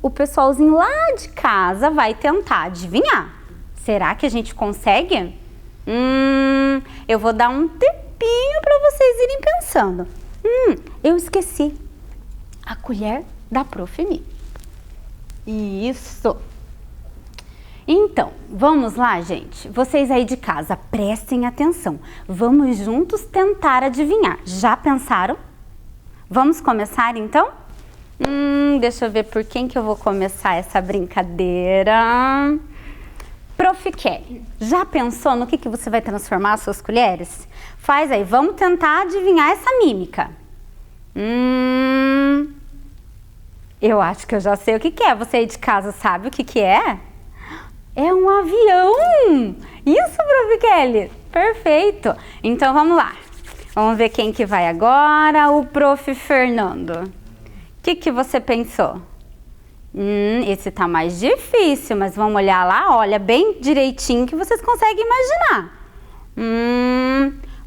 o pessoalzinho lá de casa vai tentar adivinhar. Será que a gente consegue? Eu vou dar um tempinho para vocês irem pensando. Eu esqueci. A colher da Prof. Mi. Isso. Então, vamos lá, gente. Vocês aí de casa, prestem atenção. Vamos juntos tentar adivinhar. Já pensaram? Vamos começar, então? Deixa eu ver por quem que eu vou começar essa brincadeira. Prof. Kelly, já pensou no que você vai transformar as suas colheres? Faz aí, vamos tentar adivinhar essa mímica. Eu acho que eu já sei o que é. Você aí de casa sabe o que é? É um avião! Isso, Prof. Kelly! Perfeito! Então vamos lá. Vamos ver quem que vai agora. O Prof. Fernando. O que você pensou? Esse tá mais difícil, mas vamos olhar lá, olha bem direitinho que vocês conseguem imaginar.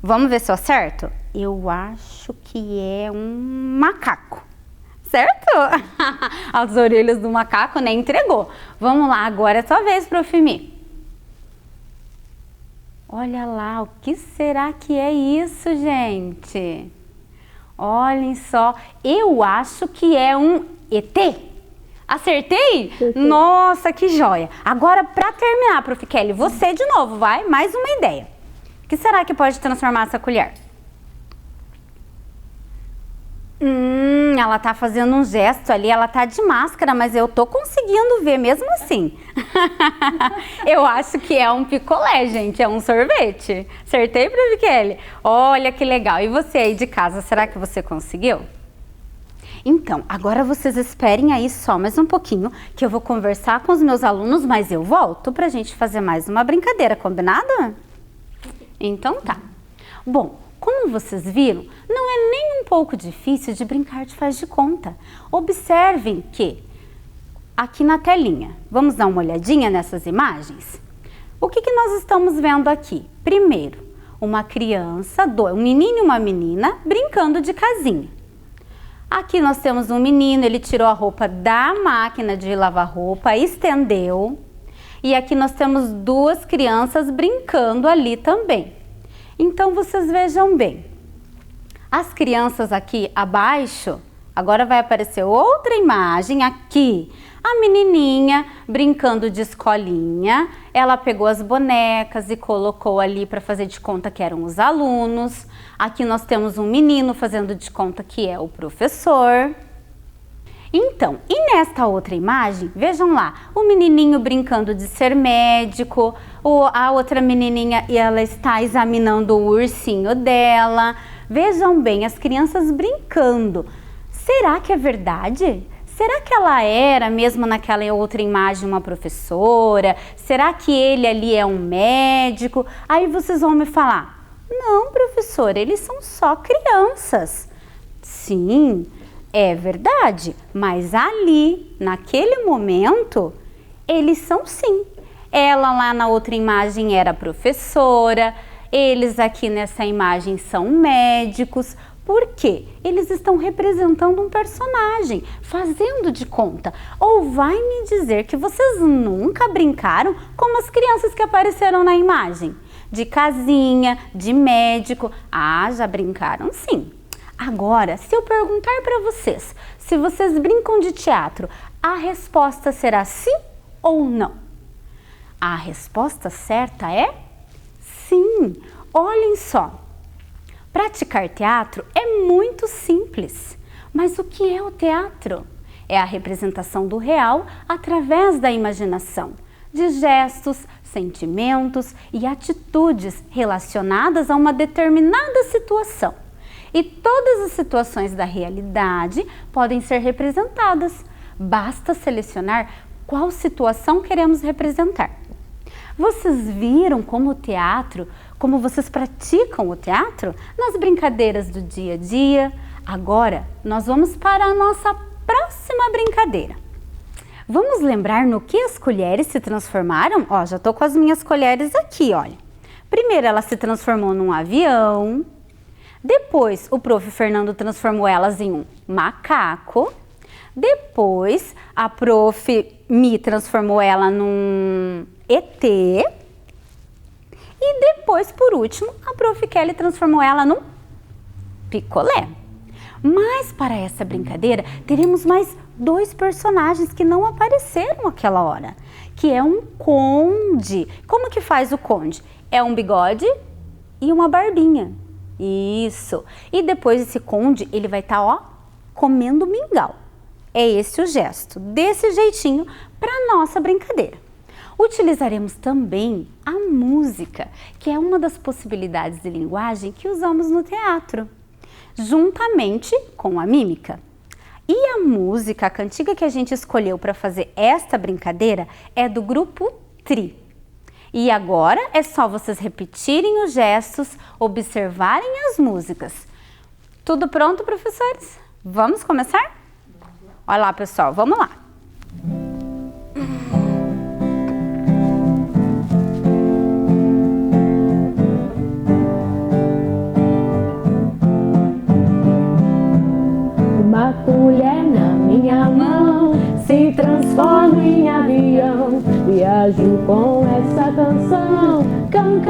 Vamos ver se eu acerto? Eu acho que é um macaco. Certo? As orelhas do macaco, né? Entregou. Vamos lá, agora é sua vez, Prof. Mi. Olha lá, o que será que é isso, gente? Olhem só, eu acho que é um ET. Acertei? Nossa, que joia! Agora, para terminar, Prof. Kelly, você de novo, vai? Mais uma ideia. O que será que pode transformar essa colher? Ela tá fazendo um gesto ali, ela tá de máscara, mas eu tô conseguindo ver mesmo assim. Eu acho que é um picolé, gente, é um sorvete. Acertei, Prof. Kelly? Olha que legal. E você aí de casa, será que você conseguiu? Então, agora vocês esperem aí só mais um pouquinho, que eu vou conversar com os meus alunos, mas eu volto pra gente fazer mais uma brincadeira, combinado? Então tá. Bom, como vocês viram, não é nem um pouco difícil de brincar de faz de conta. Observem que aqui na telinha, vamos dar uma olhadinha nessas imagens? O que nós estamos vendo aqui? Primeiro, uma criança, um menino e uma menina brincando de casinha. Aqui nós temos um menino, ele tirou a roupa da máquina de lavar roupa, estendeu. E aqui nós temos duas crianças brincando ali também. Então vocês vejam bem, as crianças aqui abaixo, agora vai aparecer outra imagem aqui. A menininha brincando de escolinha, ela pegou as bonecas e colocou ali para fazer de conta que eram os alunos. Aqui nós temos um menino fazendo de conta que é o professor. Então, e nesta outra imagem, vejam lá, o menininho brincando de ser médico, a outra menininha e ela está examinando o ursinho dela. Vejam bem, as crianças brincando. Será que é verdade? Será que ela era mesmo naquela outra imagem uma professora? Será que ele ali é um médico? Aí vocês vão me falar, não, professora, eles são só crianças. Sim, é verdade, mas ali, naquele momento, eles são sim. Ela lá na outra imagem era professora, eles aqui nessa imagem são médicos. Por quê? Eles estão representando um personagem, fazendo de conta. Ou vai me dizer que vocês nunca brincaram como as crianças que apareceram na imagem? De casinha, de médico. Ah, já brincaram sim. Agora, se eu perguntar para vocês, se vocês brincam de teatro, a resposta será sim ou não? A resposta certa é sim. Olhem só, praticar teatro é muito simples. Mas o que é o teatro? É a representação do real através da imaginação, de gestos, sentimentos e atitudes relacionadas a uma determinada situação. E todas as situações da realidade podem ser representadas. Basta selecionar qual situação queremos representar. Vocês viram como o teatro, como vocês praticam o teatro nas brincadeiras do dia a dia? Agora nós vamos para a nossa próxima brincadeira. Vamos lembrar no que as colheres se transformaram? Ó, já tô com as minhas colheres aqui, olha. Primeiro ela se transformou num avião. Depois, o prof. Fernando transformou elas em um macaco. Depois, a prof. Mi transformou ela num ET. E depois, por último, a prof. Kelly transformou ela num picolé. Mas para essa brincadeira, teremos mais 2 personagens que não apareceram aquela hora, que é um conde. Como que faz o conde? É um bigode e uma barbinha. Isso. E depois esse conde, ele vai estar, ó, comendo mingau. É esse o gesto, desse jeitinho, para nossa brincadeira. Utilizaremos também a música, que é uma das possibilidades de linguagem que usamos no teatro, juntamente com a mímica. E a música, a cantiga que a gente escolheu para fazer esta brincadeira é do grupo Tri. E agora é só vocês repetirem os gestos, observarem as músicas. Tudo pronto, professores? Vamos começar? Olha lá, pessoal, vamos lá. Uma colher na minha mão se transforma em avião. Viajo com essa canção, canção,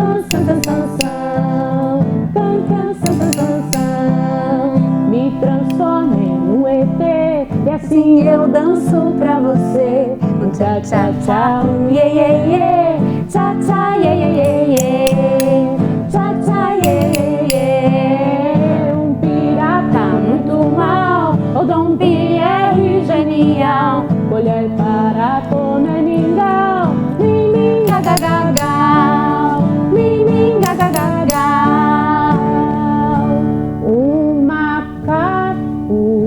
me transforma em um ET e assim eu danço pra você. Um tchá tchá tchá, um iê iê iê, tchá tchá iê iê iê iê, tchá tchá iê iê iê. Um pirata muito mal, o Dom Pierre genial, colher para comer mingau, miminga gagagal, miminga gagagal. Um macaco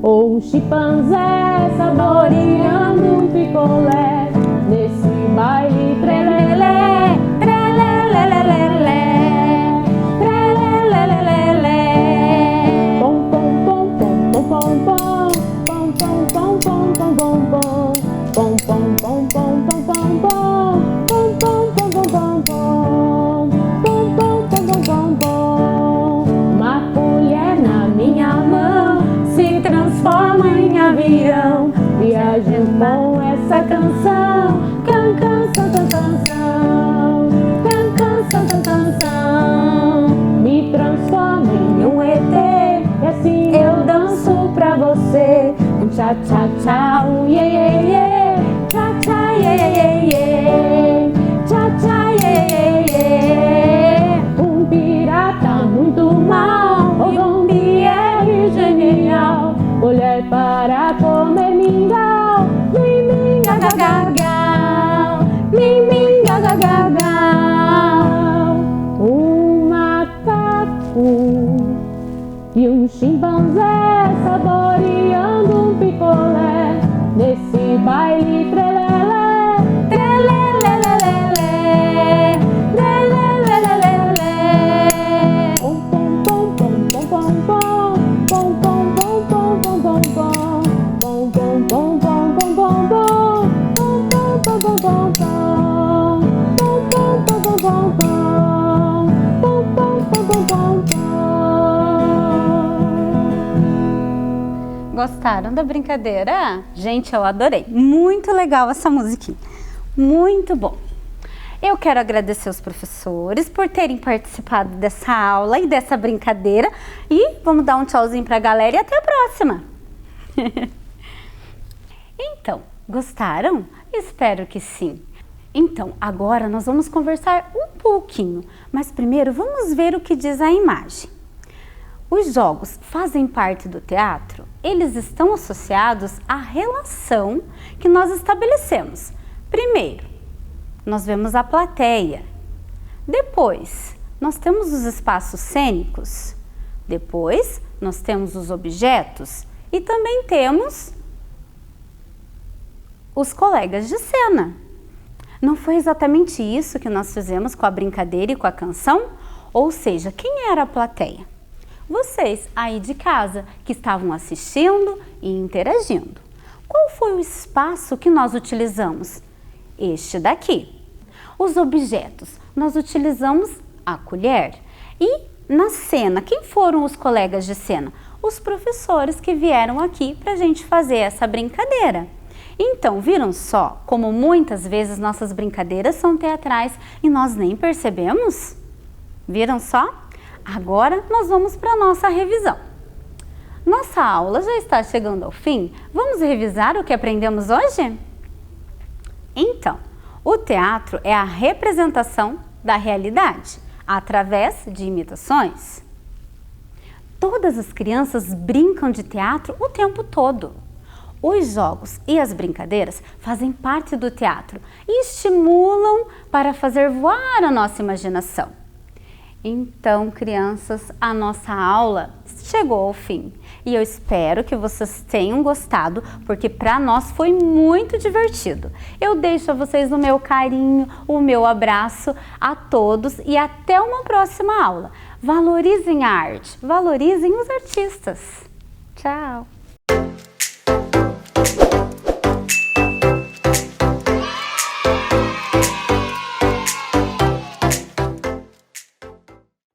ou um chimpanzé saboreando um picolé nesse baile trelelé, trelelelelelé, trelelelelelé. Pom pom pom pom pom pom pom pom pom pom pom pom pom pom pom pom pom pom pom pom. Uma colher na minha mão se transforma em avião. Viajo com essa canção, canção, me transforma em um ET e assim eu danço pra você. Um tchá tchá tchá, um iê iê iê, tchá tchá iê iê iê, tchá tchá iê iê iê. Um pirata muito mal, o Dom Pierre genial, olhar para Gostaram da brincadeira? Gente, eu adorei. Muito legal essa musiquinha. Muito bom. Eu quero agradecer os professores por terem participado dessa aula e dessa brincadeira. E vamos dar um tchauzinho pra galera e até a próxima. Então, gostaram? Espero que sim. Então, agora nós vamos conversar um pouquinho, mas primeiro vamos ver o que diz a imagem. Os jogos fazem parte do teatro? Eles estão associados à relação que nós estabelecemos. Primeiro, nós vemos a plateia. Depois, nós temos os espaços cênicos. Depois, nós temos os objetos e também temos os colegas de cena. Não foi exatamente isso que nós fizemos com a brincadeira e com a canção? Ou seja, quem era a plateia? Vocês aí de casa que estavam assistindo e interagindo. Qual foi o espaço que nós utilizamos? Este daqui. Os objetos, nós utilizamos a colher. E na cena, quem foram os colegas de cena? Os professores que vieram aqui para a gente fazer essa brincadeira. Então, viram só como muitas vezes nossas brincadeiras são teatrais e nós nem percebemos? Viram só? Agora nós vamos para a nossa revisão. Nossa aula já está chegando ao fim. Vamos revisar o que aprendemos hoje? Então, o teatro é a representação da realidade através de imitações. Todas as crianças brincam de teatro o tempo todo. Os jogos e as brincadeiras fazem parte do teatro e estimulam para fazer voar a nossa imaginação. Então, crianças, a nossa aula chegou ao fim e eu espero que vocês tenham gostado, porque para nós foi muito divertido. Eu deixo a vocês o meu carinho, o meu abraço a todos e até uma próxima aula. Valorizem a arte, valorizem os artistas. Tchau!